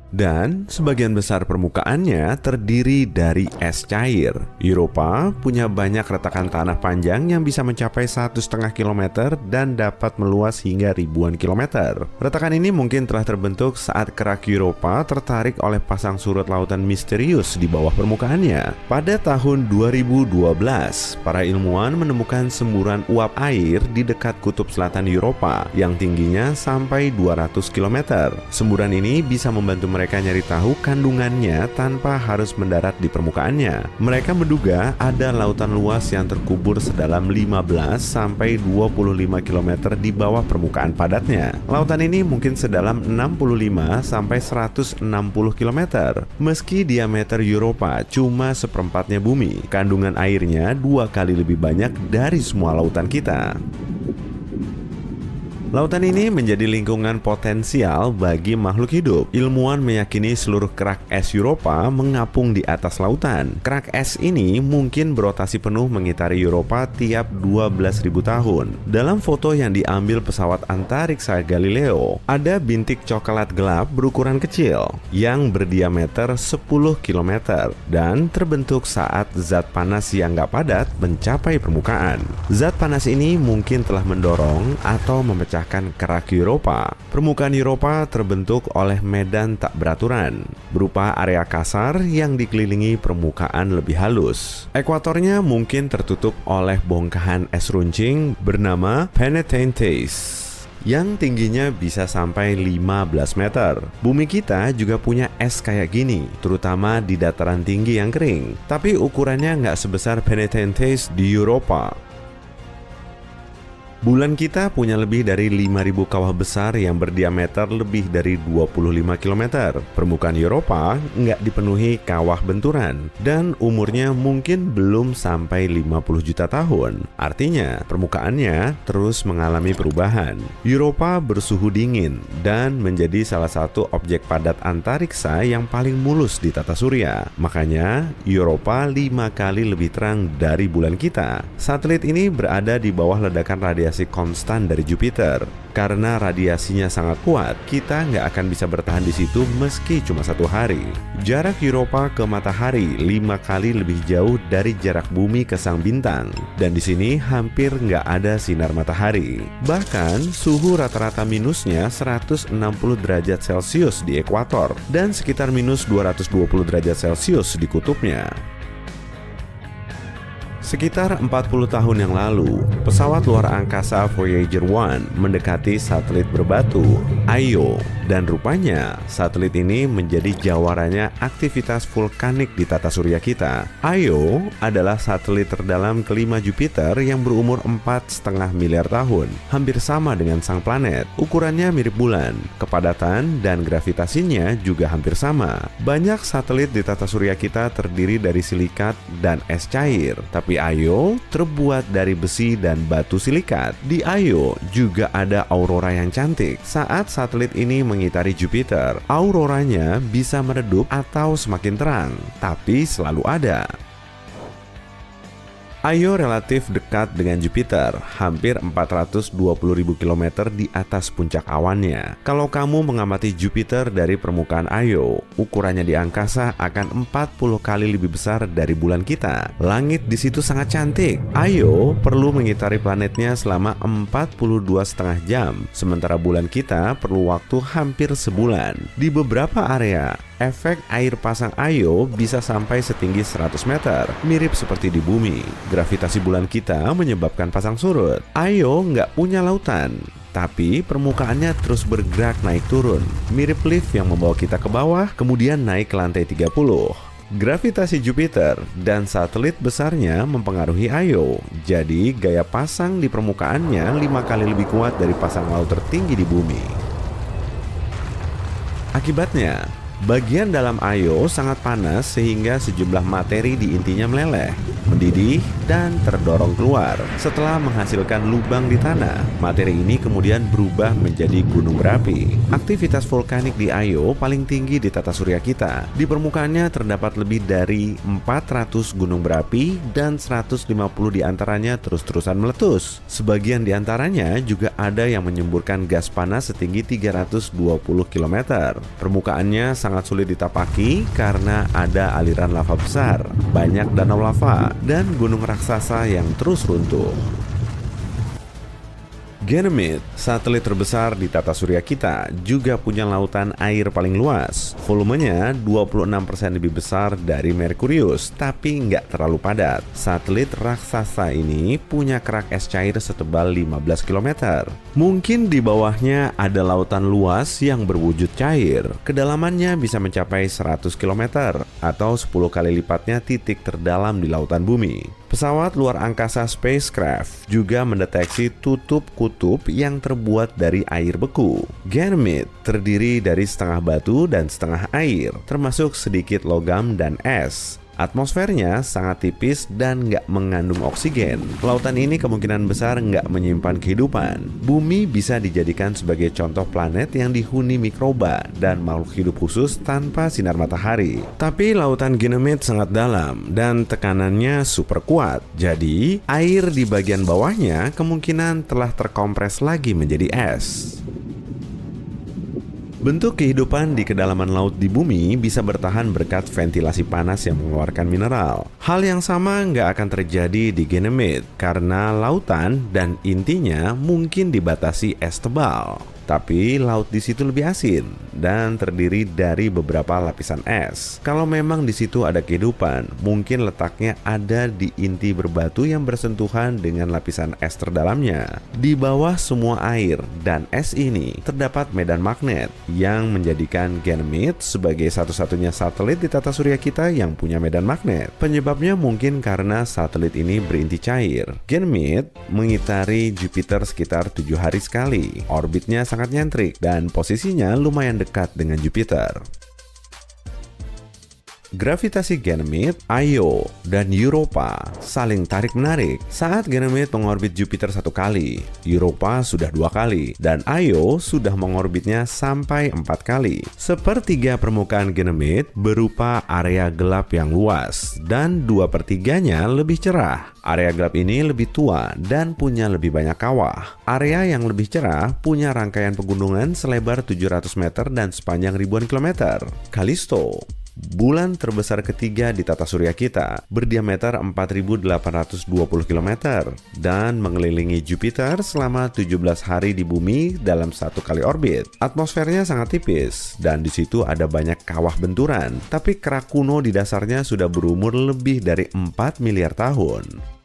S4: Dan sebagian besar permukaannya terdiri dari es cair. Europa punya banyak retakan tanah panjang yang bisa mencapai 1,5 km dan dapat meluas hingga ribuan kilometer. Retakan ini mungkin telah terbentuk saat kerak Europa tertarik oleh pasang surut lautan misterius di bawah permukaannya. Pada tahun 2012, para ilmuwan menemukan semburan uap air di dekat kutub selatan Europa yang tingginya sampai 200 km. Semburan ini bisa membantu mereka nyari tahu kandungannya tanpa harus mendarat di permukaannya. Mereka menduga ada lautan luas yang terkubur sedalam 15 sampai 25 km di bawah permukaan padatnya. Lautan ini mungkin sedalam 65 sampai 160 km. Meski diameter Europa cuma seperempatnya bumi, kandungan airnya 2 kali lebih banyak dari semua lautan kita. Lautan ini menjadi lingkungan potensial bagi makhluk hidup. Ilmuwan meyakini seluruh kerak es Europa mengapung di atas lautan. Kerak es ini mungkin berotasi penuh mengitari Europa tiap 12.000 tahun. Dalam foto yang diambil pesawat antariksa Galileo, ada bintik coklat gelap berukuran kecil yang berdiameter 10 km dan terbentuk saat zat panas yang gak padat mencapai permukaan. Zat panas ini mungkin telah mendorong atau memecah kerak Europa. Permukaan Europa terbentuk oleh medan tak beraturan, berupa area kasar yang dikelilingi permukaan lebih halus. Ekuatornya mungkin tertutup oleh bongkahan es runcing bernama Penetentes yang tingginya bisa sampai 15 meter. Bumi kita juga punya es kayak gini, terutama di dataran tinggi yang kering, tapi ukurannya nggak sebesar Penetentes di Europa. Bulan kita punya lebih dari 5.000 kawah besar yang berdiameter lebih dari 25 km. Permukaan Europa nggak dipenuhi kawah benturan dan umurnya mungkin belum sampai 50 juta tahun. Artinya, permukaannya terus mengalami perubahan. Europa bersuhu dingin dan menjadi salah satu objek padat antariksa yang paling mulus di tata surya. Makanya, Europa 5 kali lebih terang dari bulan kita. Satelit ini berada di bawah ledakan radiasi konstan dari Jupiter. Karena radiasinya sangat kuat, kita nggak akan bisa bertahan di situ meski cuma 1 hari. Jarak Europa ke matahari 5 kali lebih jauh dari jarak bumi ke sang bintang. Dan di sini hampir nggak ada sinar matahari. Bahkan suhu rata-rata minusnya 160 derajat Celcius di ekuator dan sekitar minus 220 derajat Celcius di kutubnya. Sekitar 40 tahun yang lalu, pesawat luar angkasa Voyager 1 mendekati satelit berbatu, Io, dan rupanya satelit ini menjadi jawarannya aktivitas vulkanik di tata surya kita. Io adalah satelit terdalam kelima Jupiter yang berumur 4,5 miliar tahun, hampir sama dengan sang planet. Ukurannya mirip bulan, kepadatan dan gravitasinya juga hampir sama. Banyak satelit di tata surya kita terdiri dari silikat dan es cair, tapi Io terbuat dari besi dan batu silikat. Di Io juga ada aurora yang cantik. Saat satelit ini mengitari Jupiter, auroranya bisa meredup atau semakin terang, tapi selalu ada. Io relatif dekat dengan Jupiter, hampir 420.000 km di atas puncak awannya. Kalau kamu mengamati Jupiter dari permukaan Io, ukurannya di angkasa akan 40 kali lebih besar dari bulan kita. Langit di situ sangat cantik. Io perlu mengitari planetnya selama 42,5 jam, sementara bulan kita perlu waktu hampir sebulan. Di beberapa area, efek air pasang Io bisa sampai setinggi 100 meter, mirip seperti di bumi. Gravitasi bulan kita menyebabkan pasang surut. Io nggak punya lautan, tapi permukaannya terus bergerak naik turun, mirip lift yang membawa kita ke bawah, kemudian naik ke lantai 30. Gravitasi Jupiter dan satelit besarnya mempengaruhi Io. Jadi, gaya pasang di permukaannya 5 kali lebih kuat dari pasang laut tertinggi di bumi. Akibatnya, bagian dalam Io sangat panas sehingga sejumlah materi di intinya meleleh, mendidih, dan terdorong keluar. Setelah menghasilkan lubang di tanah, materi ini kemudian berubah menjadi gunung berapi. Aktivitas vulkanik di Io paling tinggi di tata surya kita. Di permukaannya terdapat lebih dari 400 gunung berapi dan 150 diantaranya terus-terusan meletus. Sebagian diantaranya juga ada yang menyemburkan gas panas setinggi 320 km. Permukaannya sangat sulit ditapaki karena ada aliran lava besar, banyak danau lava, dan gunung raksasa yang terus runtuh. Ganymede, satelit terbesar di tata surya kita, juga punya lautan air paling luas. Volumenya 26% lebih besar dari Merkurius, tapi nggak terlalu padat. Satelit raksasa ini punya kerak es cair setebal 15 km. Mungkin di bawahnya ada lautan luas yang berwujud cair. Kedalamannya bisa mencapai 100 km, atau 10 kali lipatnya titik terdalam di lautan bumi. Pesawat luar angkasa spacecraft juga mendeteksi tutup kutub yang terbuat dari air beku. Ganymede terdiri dari setengah batu dan setengah air, termasuk sedikit logam dan es. Atmosfernya sangat tipis dan nggak mengandung oksigen. Lautan ini kemungkinan besar nggak menyimpan kehidupan. Bumi bisa dijadikan sebagai contoh planet yang dihuni mikroba dan makhluk hidup khusus tanpa sinar matahari. Tapi lautan Ganymede sangat dalam dan tekanannya super kuat. Jadi, air di bagian bawahnya kemungkinan telah terkompres lagi menjadi es. Bentuk kehidupan di kedalaman laut di bumi bisa bertahan berkat ventilasi panas yang mengeluarkan mineral. Hal yang sama nggak akan terjadi di Ganymede karena lautan dan intinya mungkin dibatasi es tebal. Tapi laut di situ lebih asin dan terdiri dari beberapa lapisan es. Kalau memang di situ ada kehidupan, mungkin letaknya ada di inti berbatu yang bersentuhan dengan lapisan es terdalamnya. Di bawah semua air dan es ini terdapat medan magnet yang menjadikan Ganymede sebagai satu-satunya satelit di tata surya kita yang punya medan magnet. Penyebabnya mungkin karena satelit ini berinti cair. Ganymede mengitari Jupiter sekitar 7 hari sekali. Orbitnya sangat nyentrik dan posisinya lumayan dekat dengan Jupiter. Gravitasi Ganymede, Io, dan Europa saling tarik-menarik. Saat Ganymede mengorbit Jupiter 1 kali, Europa sudah 2 kali, dan Io sudah mengorbitnya sampai 4 kali. Sepertiga permukaan Ganymede berupa area gelap yang luas, dan 2/3-nya lebih cerah. Area gelap ini lebih tua dan punya lebih banyak kawah. Area yang lebih cerah punya rangkaian pegunungan selebar 700 meter dan sepanjang ribuan kilometer. Callisto, bulan terbesar ketiga di tata surya kita, berdiameter 4.820 km dan mengelilingi Jupiter selama 17 hari di bumi dalam 1 kali orbit. Atmosfernya sangat tipis dan di situ ada banyak kawah benturan, tapi kerak kuno di dasarnya sudah berumur lebih dari 4 miliar tahun.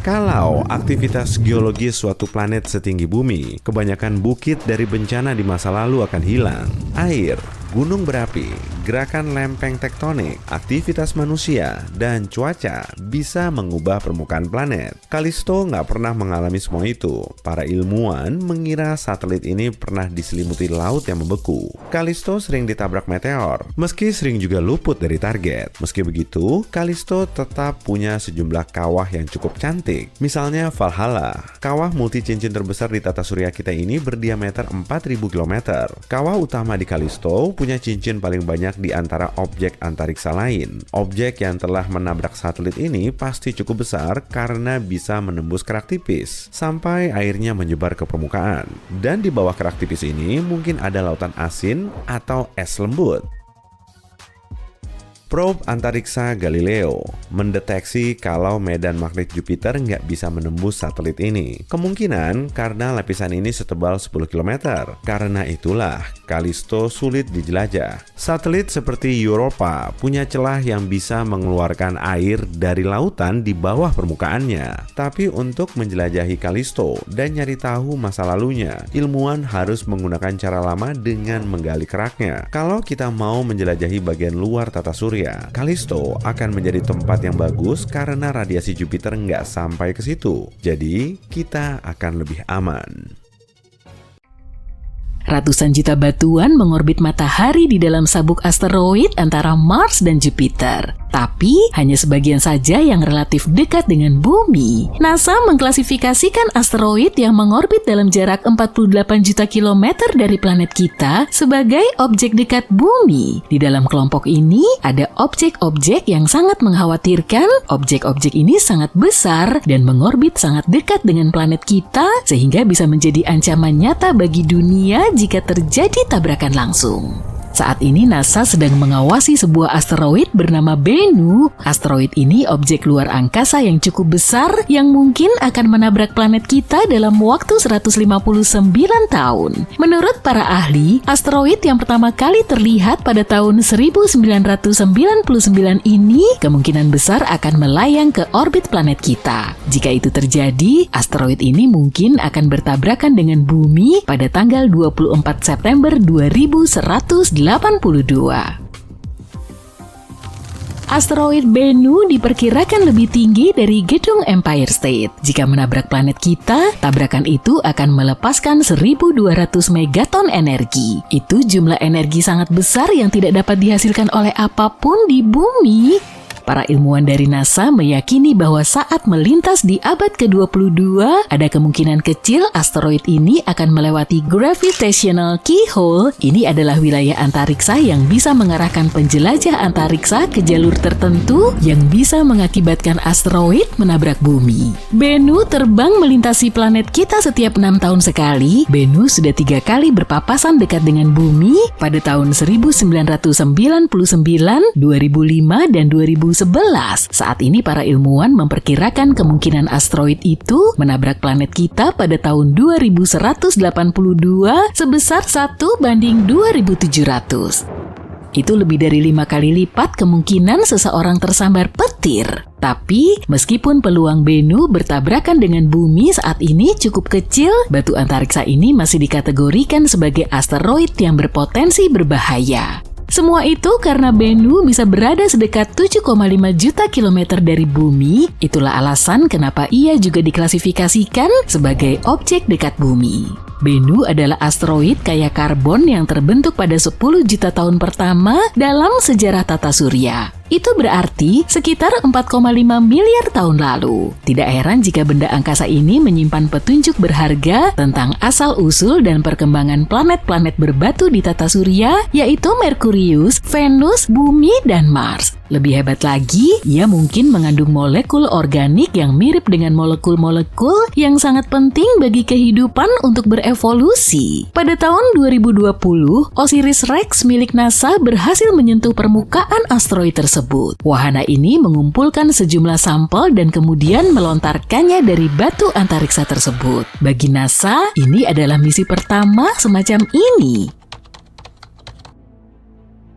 S4: Kalau aktivitas geologis suatu planet setinggi bumi, kebanyakan bukit dari bencana di masa lalu akan hilang. Air, gunung berapi, gerakan lempeng tektonik, aktivitas manusia, dan cuaca bisa mengubah permukaan planet. Callisto nggak pernah mengalami semua itu. Para ilmuwan mengira satelit ini pernah diselimuti laut yang membeku. Callisto sering ditabrak meteor, meski sering juga luput dari target. Meski begitu, Callisto tetap punya sejumlah kawah yang cukup cantik. Misalnya Valhalla, kawah multi cincin terbesar di tata surya kita ini berdiameter 4.000 km. Kawah utama di Callisto punya cincin paling banyak di antara objek antariksa lain. Objek yang telah menabrak satelit ini pasti cukup besar karena bisa menembus kerak tipis sampai airnya menyebar ke permukaan. Dan di bawah kerak tipis ini mungkin ada lautan asin atau es lembut. Probe antariksa Galileo mendeteksi kalau medan magnet Jupiter nggak bisa menembus satelit ini. Kemungkinan karena lapisan ini setebal 10 km. Karena itulah Callisto sulit dijelajah. Satelit seperti Europa punya celah yang bisa mengeluarkan air dari lautan di bawah permukaannya. Tapi untuk menjelajahi Callisto dan nyari tahu masa lalunya, ilmuwan harus menggunakan cara lama dengan menggali keraknya. Kalau kita mau menjelajahi bagian luar tata surya, Callisto akan menjadi tempat yang bagus karena radiasi Jupiter nggak sampai ke situ. Jadi, kita akan lebih aman.
S2: Ratusan juta batuan mengorbit matahari di dalam sabuk asteroid antara Mars dan Jupiter. Tapi hanya sebagian saja yang relatif dekat dengan bumi. NASA mengklasifikasikan asteroid yang mengorbit dalam jarak 48 juta kilometer dari planet kita sebagai objek dekat bumi. Di dalam kelompok ini ada objek-objek yang sangat mengkhawatirkan. Objek-objek ini sangat besar dan mengorbit sangat dekat dengan planet kita sehingga bisa menjadi ancaman nyata bagi dunia jika terjadi tabrakan langsung. Saat ini NASA sedang mengawasi sebuah asteroid bernama Bennu. Asteroid ini objek luar angkasa yang cukup besar yang mungkin akan menabrak planet kita dalam waktu 159 tahun. Menurut para ahli, asteroid yang pertama kali terlihat pada tahun 1999 ini kemungkinan besar akan melayang ke orbit planet kita. Jika itu terjadi, asteroid ini mungkin akan bertabrakan dengan bumi pada tanggal 24 September 2182. Asteroid Bennu diperkirakan lebih tinggi dari gedung Empire State. Jika menabrak planet kita, tabrakan itu akan melepaskan 1.200 megaton energi. Itu jumlah energi sangat besar yang tidak dapat dihasilkan oleh apapun di bumi. Para ilmuwan dari NASA meyakini bahwa saat melintas di abad ke-22, ada kemungkinan kecil asteroid ini akan melewati gravitational keyhole. Ini adalah wilayah antariksa yang bisa mengarahkan penjelajah antariksa ke jalur tertentu yang bisa mengakibatkan asteroid menabrak bumi. Bennu terbang melintasi planet kita setiap 6 tahun sekali. Bennu sudah 3 kali berpapasan dekat dengan bumi pada tahun 1999, 2005, dan 2011. Saat ini para ilmuwan memperkirakan kemungkinan asteroid itu menabrak planet kita pada tahun 2182 sebesar 1:2700. Itu lebih dari 5 kali lipat kemungkinan seseorang tersambar petir. Tapi, meskipun peluang Bennu bertabrakan dengan bumi saat ini cukup kecil, batu antariksa ini masih dikategorikan sebagai asteroid yang berpotensi berbahaya. Semua itu karena Bennu bisa berada sedekat 7,5 juta kilometer dari bumi. Itulah alasan kenapa ia juga diklasifikasikan sebagai objek dekat bumi. Bennu adalah asteroid kaya karbon yang terbentuk pada 10 juta tahun pertama dalam sejarah tata surya. Itu berarti sekitar 4,5 miliar tahun lalu. Tidak heran jika benda angkasa ini menyimpan petunjuk berharga tentang asal-usul dan perkembangan planet-planet berbatu di tata surya, yaitu Merkurius, Venus, Bumi, dan Mars. Lebih hebat lagi, ia mungkin mengandung molekul organik yang mirip dengan molekul-molekul yang sangat penting bagi kehidupan untuk berevolusi. Pada tahun 2020, OSIRIS-REx milik NASA berhasil menyentuh permukaan asteroid tersebut. Wahana ini mengumpulkan sejumlah sampel dan kemudian melontarkannya dari batu antariksa tersebut. Bagi NASA, ini adalah misi pertama semacam ini.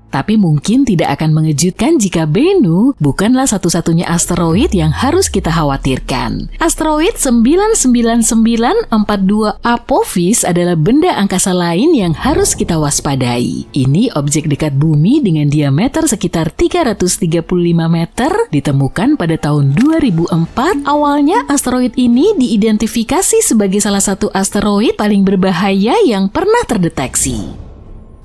S2: Tapi mungkin tidak akan mengejutkan jika Bennu bukanlah satu-satunya asteroid yang harus kita khawatirkan. Asteroid 99942 Apophis adalah benda angkasa lain yang harus kita waspadai. Ini objek dekat bumi dengan diameter sekitar 335 meter, ditemukan pada tahun 2004. Awalnya asteroid ini diidentifikasi sebagai salah satu asteroid paling berbahaya yang pernah terdeteksi.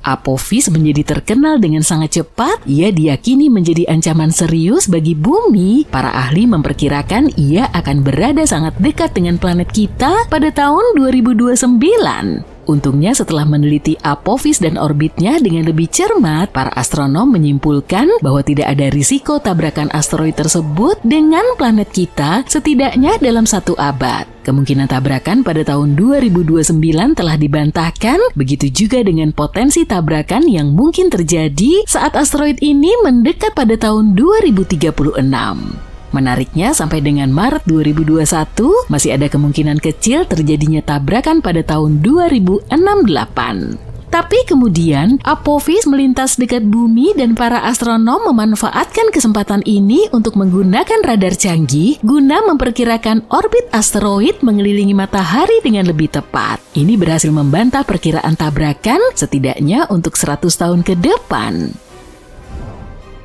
S2: Apophis menjadi terkenal dengan sangat cepat. Ia diyakini menjadi ancaman serius bagi bumi. Para ahli memperkirakan ia akan berada sangat dekat dengan planet kita pada tahun 2029. Untungnya setelah meneliti Apophis dan orbitnya dengan lebih cermat, para astronom menyimpulkan bahwa tidak ada risiko tabrakan asteroid tersebut dengan planet kita setidaknya dalam 1 abad. Kemungkinan tabrakan pada tahun 2029 telah dibantahkan, begitu juga dengan potensi tabrakan yang mungkin terjadi saat asteroid ini mendekat pada tahun 2036. Menariknya, sampai dengan Maret 2021, masih ada kemungkinan kecil terjadinya tabrakan pada tahun 2068. Tapi kemudian Apophis melintas dekat bumi dan para astronom memanfaatkan kesempatan ini untuk menggunakan radar canggih guna memperkirakan orbit asteroid mengelilingi matahari dengan lebih tepat. Ini berhasil membantah perkiraan tabrakan setidaknya untuk 100 tahun ke depan.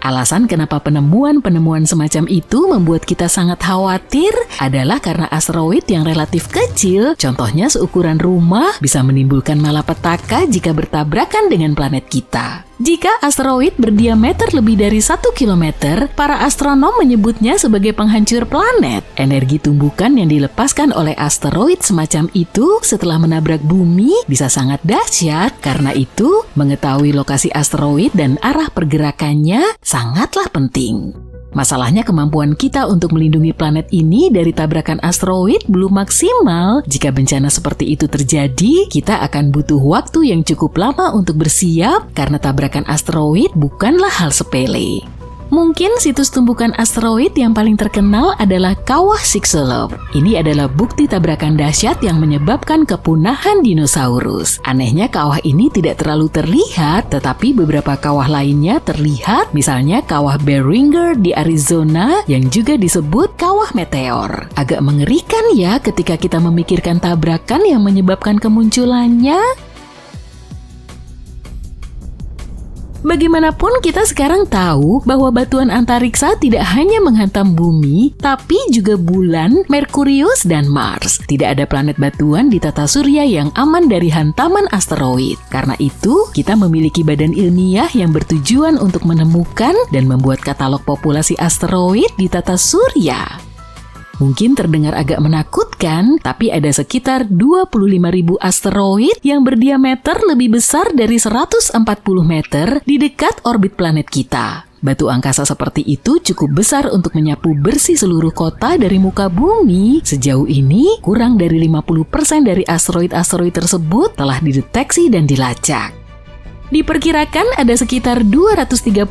S2: Alasan kenapa penemuan-penemuan semacam itu membuat kita sangat khawatir adalah karena asteroid yang relatif kecil, contohnya seukuran rumah, bisa menimbulkan malapetaka jika bertabrakan dengan planet kita. Jika asteroid berdiameter lebih dari 1 km, para astronom menyebutnya sebagai penghancur planet. Energi tumbukan yang dilepaskan oleh asteroid semacam itu setelah menabrak bumi bisa sangat dahsyat. Karena itu, mengetahui lokasi asteroid dan arah pergerakannya sangatlah penting. Masalahnya kemampuan kita untuk melindungi planet ini dari tabrakan asteroid belum maksimal. Jika bencana seperti itu terjadi, kita akan butuh waktu yang cukup lama untuk bersiap karena tabrakan asteroid bukanlah hal sepele. Mungkin situs tumbukan asteroid yang paling terkenal adalah Kawah Chicxulub. Ini adalah bukti tabrakan dahsyat yang menyebabkan kepunahan dinosaurus. Anehnya kawah ini tidak terlalu terlihat, tetapi beberapa kawah lainnya terlihat, misalnya Kawah Beringer di Arizona yang juga disebut Kawah Meteor. Agak mengerikan ya ketika kita memikirkan tabrakan yang menyebabkan kemunculannya. Bagaimanapun kita sekarang tahu bahwa batuan antariksa tidak hanya menghantam bumi, tapi juga bulan, Merkurius, dan Mars. Tidak ada planet batuan di tata surya yang aman dari hantaman asteroid. Karena itu, kita memiliki badan ilmiah yang bertujuan untuk menemukan dan membuat katalog populasi asteroid di tata surya. Mungkin terdengar agak menakutkan, tapi ada sekitar 25.000 asteroid yang berdiameter lebih besar dari 140 meter di dekat orbit planet kita. Batu angkasa seperti itu cukup besar untuk menyapu bersih seluruh kota dari muka bumi. Sejauh ini, kurang dari 50% dari asteroid-asteroid tersebut telah dideteksi dan dilacak. Diperkirakan ada sekitar 230.000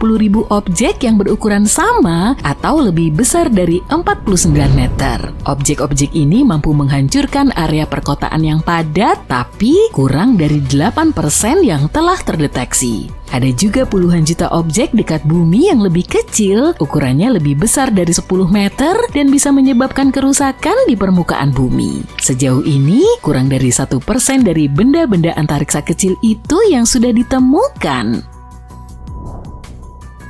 S2: objek yang berukuran sama atau lebih besar dari 49 meter. Objek-objek ini mampu menghancurkan area perkotaan yang padat, tapi kurang dari 8% yang telah terdeteksi. Ada juga puluhan juta objek dekat bumi yang lebih kecil, ukurannya lebih besar dari 10 meter dan bisa menyebabkan kerusakan di permukaan bumi. Sejauh ini, kurang dari 1% dari benda-benda antariksa kecil itu yang sudah ditemukan.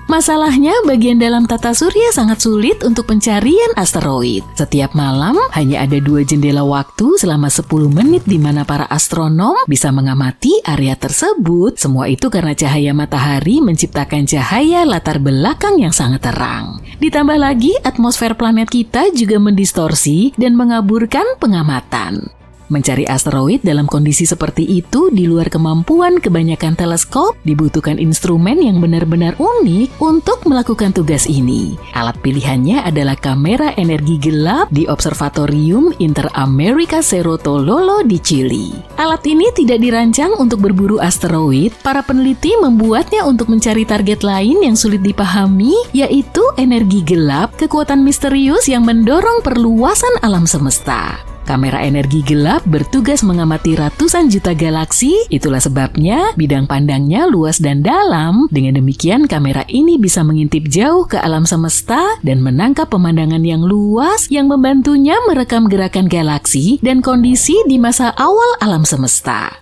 S2: Masalahnya, bagian dalam tata surya sangat sulit untuk pencarian asteroid. Setiap malam, hanya ada 2 jendela waktu selama 10 menit di mana para astronom bisa mengamati area tersebut. Semua itu karena cahaya matahari menciptakan cahaya latar belakang yang sangat terang. Ditambah lagi, atmosfer planet kita juga mendistorsi dan mengaburkan pengamatan. Mencari asteroid dalam kondisi seperti itu di luar kemampuan kebanyakan teleskop, dibutuhkan instrumen yang benar-benar unik untuk melakukan tugas ini. Alat pilihannya adalah kamera energi gelap di Observatorium Interamerica Cerro Tololo di Chili. Alat ini tidak dirancang untuk berburu asteroid, para peneliti membuatnya untuk mencari target lain yang sulit dipahami, yaitu energi gelap, kekuatan misterius yang mendorong perluasan alam semesta. Kamera energi gelap bertugas mengamati ratusan juta galaksi, itulah sebabnya bidang pandangnya luas dan dalam. Dengan demikian, kamera ini bisa mengintip jauh ke alam semesta dan menangkap pemandangan yang luas yang membantunya merekam gerakan galaksi dan kondisi di masa awal alam semesta.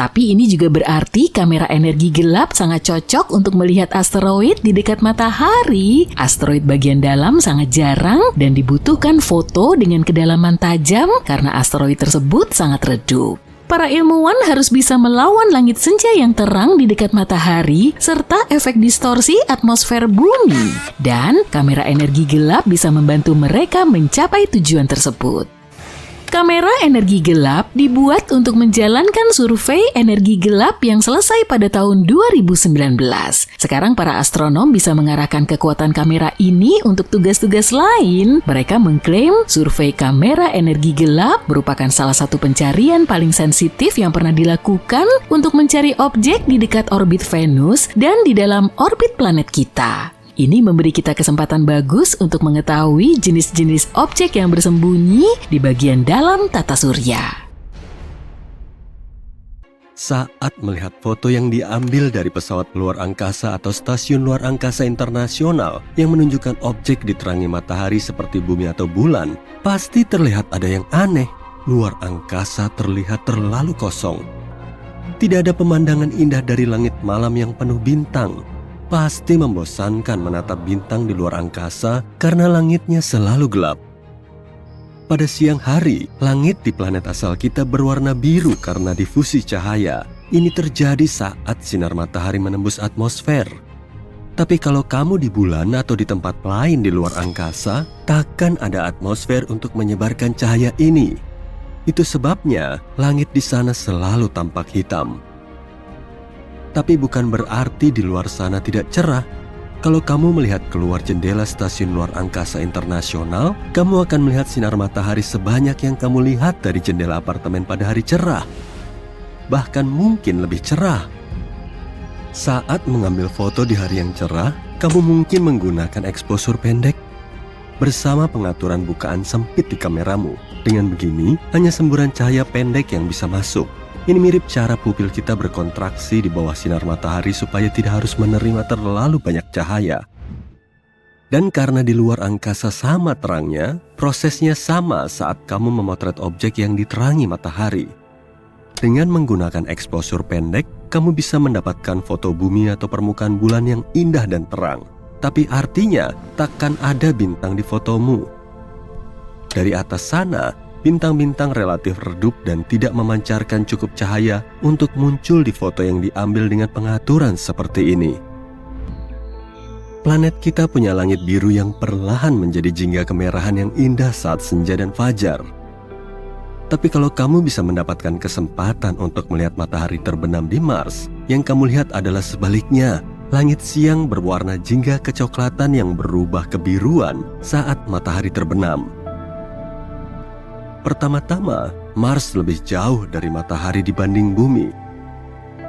S2: Tapi ini juga berarti kamera energi gelap sangat cocok untuk melihat asteroid di dekat matahari. Asteroid bagian dalam sangat jarang dan dibutuhkan foto dengan kedalaman tajam karena asteroid tersebut sangat redup. Para ilmuwan harus bisa melawan langit senja yang terang di dekat matahari serta efek distorsi atmosfer bumi. Dan kamera energi gelap bisa membantu mereka mencapai tujuan tersebut. Kamera energi gelap dibuat untuk menjalankan survei energi gelap yang selesai pada tahun 2019. Sekarang para astronom bisa mengarahkan kekuatan kamera ini untuk tugas-tugas lain. Mereka mengklaim survei kamera energi gelap merupakan salah satu pencarian paling sensitif yang pernah dilakukan untuk mencari objek di dekat orbit Venus dan di dalam orbit planet kita. Ini memberi kita kesempatan bagus untuk mengetahui jenis-jenis objek yang bersembunyi di bagian dalam tata surya.
S3: Saat melihat foto yang diambil dari pesawat luar angkasa atau stasiun luar angkasa internasional yang menunjukkan objek diterangi matahari seperti bumi atau bulan, pasti terlihat ada yang aneh. Luar angkasa terlihat terlalu kosong. Tidak ada pemandangan indah dari langit malam yang penuh bintang. Pasti membosankan menatap bintang di luar angkasa karena langitnya selalu gelap. Pada siang hari, langit di planet asal kita berwarna biru karena difusi cahaya. Ini terjadi saat sinar matahari menembus atmosfer. Tapi kalau kamu di bulan atau di tempat lain di luar angkasa, takkan ada atmosfer untuk menyebarkan cahaya ini. Itu sebabnya langit di sana selalu tampak hitam. Tapi bukan berarti di luar sana tidak cerah. Kalau kamu melihat keluar jendela stasiun luar angkasa internasional, kamu akan melihat sinar matahari sebanyak yang kamu lihat dari jendela apartemen pada hari cerah. Bahkan mungkin lebih cerah. Saat mengambil foto di hari yang cerah, kamu mungkin menggunakan exposure pendek bersama pengaturan bukaan sempit di kameramu. Dengan begini, hanya semburan cahaya pendek yang bisa masuk. Ini mirip cara pupil kita berkontraksi di bawah sinar matahari supaya tidak harus menerima terlalu banyak cahaya. Dan karena di luar angkasa sama terangnya, prosesnya sama saat kamu memotret objek yang diterangi matahari. Dengan menggunakan exposure pendek, kamu bisa mendapatkan foto bumi atau permukaan bulan yang indah dan terang. Tapi artinya, takkan ada bintang di fotomu. Dari atas sana, bintang-bintang relatif redup dan tidak memancarkan cukup cahaya untuk muncul di foto yang diambil dengan pengaturan seperti ini. Planet kita punya langit biru yang perlahan menjadi jingga kemerahan yang indah saat senja dan fajar. Tapi kalau kamu bisa mendapatkan kesempatan untuk melihat matahari terbenam di Mars, yang kamu lihat adalah sebaliknya. Langit siang berwarna jingga kecoklatan yang berubah kebiruan saat matahari terbenam. Pertama-tama, Mars lebih jauh dari matahari dibanding bumi.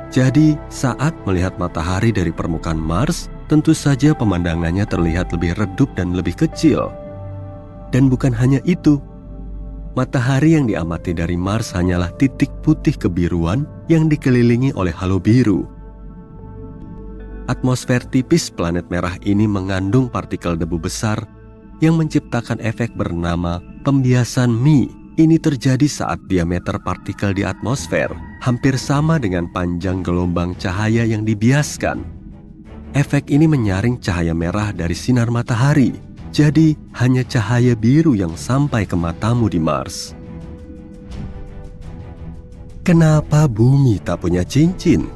S3: Jadi, saat melihat matahari dari permukaan Mars, tentu saja pemandangannya terlihat lebih redup dan lebih kecil. Dan bukan hanya itu, matahari yang diamati dari Mars hanyalah titik putih kebiruan yang dikelilingi oleh halo biru. Atmosfer tipis planet merah ini mengandung partikel debu besar yang menciptakan efek bernama pembiasan Mie. Ini terjadi saat diameter partikel di atmosfer hampir sama dengan panjang gelombang cahaya yang dibiaskan. Efek ini menyaring cahaya merah dari sinar matahari. Jadi, hanya cahaya biru yang sampai ke matamu di Mars. Kenapa bumi tak punya cincin?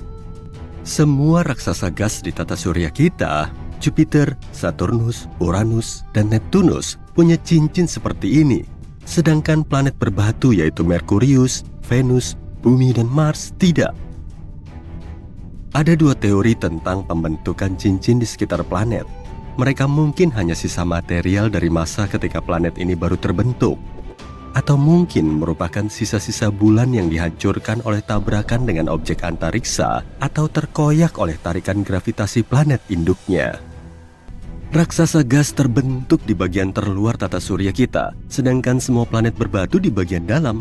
S3: Semua raksasa gas di tata surya kita, Jupiter, Saturnus, Uranus, dan Neptunus punya cincin seperti ini. Sedangkan planet berbatu yaitu Merkurius, Venus, Bumi, dan Mars tidak. Ada dua teori tentang pembentukan cincin di sekitar planet. Mereka mungkin hanya sisa material dari masa ketika planet ini baru terbentuk. Atau mungkin merupakan sisa-sisa bulan yang dihancurkan oleh tabrakan dengan objek antariksa atau terkoyak oleh tarikan gravitasi planet induknya. Raksasa gas terbentuk di bagian terluar tata surya kita, sedangkan semua planet berbatu di bagian dalam.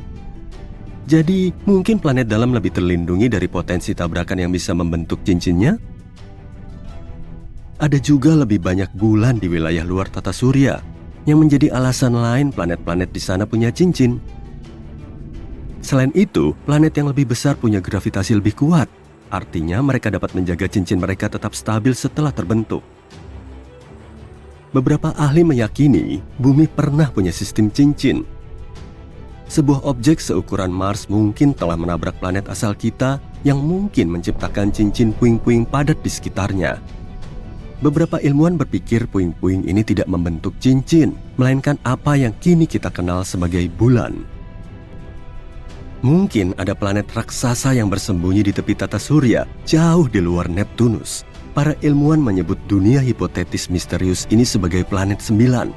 S3: Jadi, mungkin planet dalam lebih terlindungi dari potensi tabrakan yang bisa membentuk cincinnya? Ada juga lebih banyak bulan di wilayah luar tata surya, yang menjadi alasan lain planet-planet di sana punya cincin. Selain itu, planet yang lebih besar punya gravitasi lebih kuat. Artinya mereka dapat menjaga cincin mereka tetap stabil setelah terbentuk. Beberapa ahli meyakini bumi pernah punya sistem cincin. Sebuah objek seukuran Mars mungkin telah menabrak planet asal kita yang mungkin menciptakan cincin puing-puing padat di sekitarnya. Beberapa ilmuwan berpikir puing-puing ini tidak membentuk cincin, melainkan apa yang kini kita kenal sebagai bulan. Mungkin ada planet raksasa yang bersembunyi di tepi tata surya, jauh di luar Neptunus. Para ilmuwan menyebut dunia hipotetis misterius ini sebagai planet 9.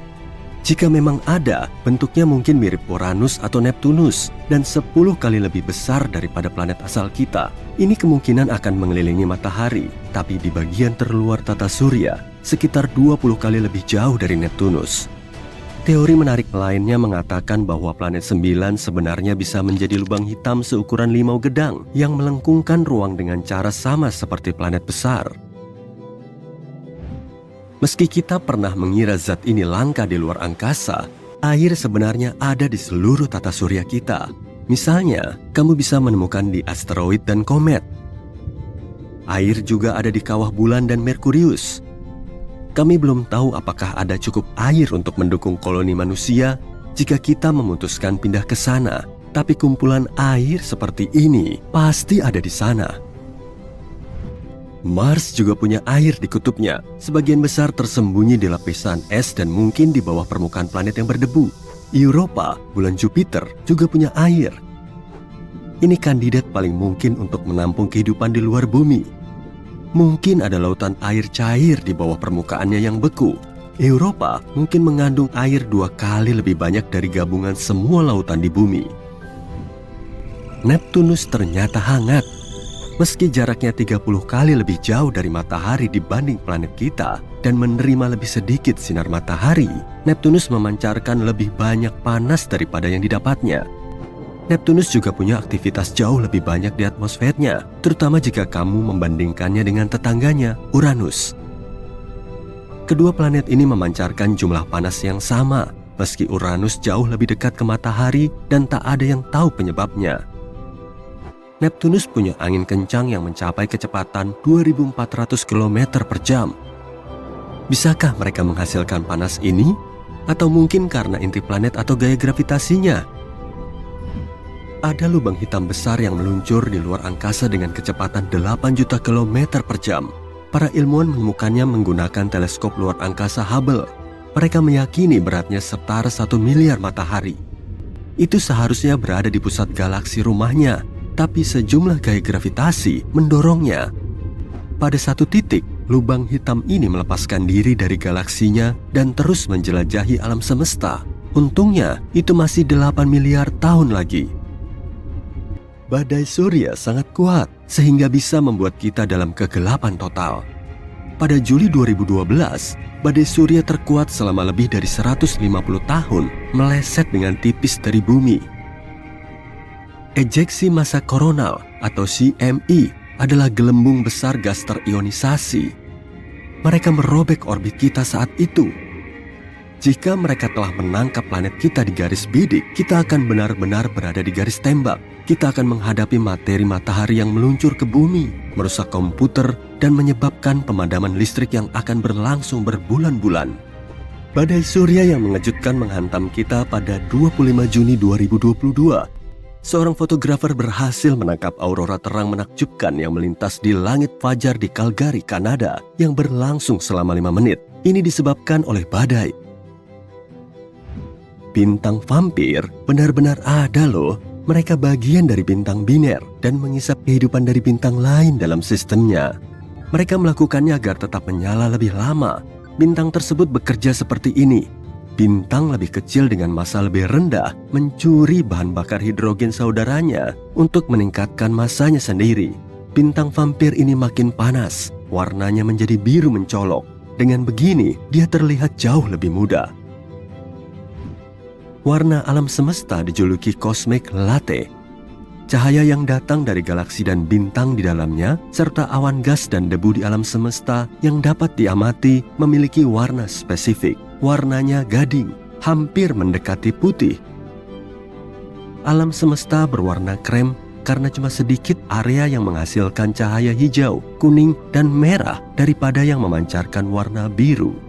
S3: Jika memang ada, bentuknya mungkin mirip Uranus atau Neptunus dan 10 kali lebih besar daripada planet asal kita. Ini kemungkinan akan mengelilingi matahari, tapi di bagian terluar tata surya, sekitar 20 kali lebih jauh dari Neptunus. Teori menarik lainnya mengatakan bahwa planet 9 sebenarnya bisa menjadi lubang hitam seukuran limau gedang yang melengkungkan ruang dengan cara sama seperti planet besar. Meski kita pernah mengira zat ini langka di luar angkasa, air sebenarnya ada di seluruh tata surya kita. Misalnya, kamu bisa menemukan di asteroid dan komet. Air juga ada di kawah bulan dan Merkurius. Kami belum tahu apakah ada cukup air untuk mendukung koloni manusia jika kita memutuskan pindah ke sana. Tapi kumpulan air seperti ini pasti ada di sana. Mars juga punya air di kutubnya. Sebagian besar tersembunyi di lapisan es dan mungkin di bawah permukaan planet yang berdebu. Europa, bulan Jupiter, juga punya air. Ini kandidat paling mungkin untuk menampung kehidupan di luar bumi. Mungkin ada lautan air cair di bawah permukaannya yang beku. Europa mungkin mengandung air 2 kali lebih banyak dari gabungan semua lautan di bumi. Neptunus ternyata hangat. Meski jaraknya 30 kali lebih jauh dari matahari dibanding planet kita dan menerima lebih sedikit sinar matahari, Neptunus memancarkan lebih banyak panas daripada yang didapatnya. Neptunus juga punya aktivitas jauh lebih banyak di atmosfernya, terutama jika kamu membandingkannya dengan tetangganya, Uranus. Kedua planet ini memancarkan jumlah panas yang sama, meski Uranus jauh lebih dekat ke matahari dan tak ada yang tahu penyebabnya. Neptunus punya angin kencang yang mencapai kecepatan 2.400 km per jam. Bisakah mereka menghasilkan panas ini? Atau mungkin karena inti planet atau gaya gravitasinya? Ada lubang hitam besar yang meluncur di luar angkasa dengan kecepatan 8 juta km per jam. Para ilmuwan menemukannya menggunakan teleskop luar angkasa Hubble. Mereka meyakini beratnya setara 1 miliar matahari. Itu seharusnya berada di pusat galaksi rumahnya, tapi sejumlah gaya gravitasi mendorongnya. Pada satu titik, lubang hitam ini melepaskan diri dari galaksinya dan terus menjelajahi alam semesta. Untungnya, itu masih 8 miliar tahun lagi. Badai surya sangat kuat sehingga bisa membuat kita dalam kegelapan total. Pada Juli 2012, badai surya terkuat selama lebih dari 150 tahun meleset dengan tipis dari bumi. Ejeksi massa koronal atau CME adalah gelembung besar gas terionisasi. Mereka merobek orbit kita saat itu. Jika mereka telah menangkap planet kita di garis bidik, kita akan benar-benar berada di garis tembak. Kita akan menghadapi materi matahari yang meluncur ke bumi, merusak komputer, dan menyebabkan pemadaman listrik yang akan berlangsung berbulan-bulan. Badai surya yang mengejutkan menghantam kita pada 25 Juni 2022. Seorang fotografer berhasil menangkap aurora terang menakjubkan yang melintas di langit fajar di Calgary, Kanada, yang berlangsung selama 5 menit. Ini disebabkan oleh badai. Bintang vampir benar-benar ada loh. Mereka bagian dari bintang biner dan mengisap kehidupan dari bintang lain dalam sistemnya. Mereka melakukannya agar tetap menyala lebih lama. Bintang tersebut bekerja seperti ini. Bintang lebih kecil dengan massa lebih rendah mencuri bahan bakar hidrogen saudaranya untuk meningkatkan massanya sendiri. Bintang vampir ini makin panas, warnanya menjadi biru mencolok. Dengan begini, dia terlihat jauh lebih muda. Warna alam semesta dijuluki cosmic latte. Cahaya yang datang dari galaksi dan bintang di dalamnya, serta awan gas dan debu di alam semesta yang dapat diamati memiliki warna spesifik. Warnanya gading, hampir mendekati putih. Alam semesta berwarna krem karena cuma sedikit area yang menghasilkan cahaya hijau, kuning, dan merah daripada yang memancarkan warna biru.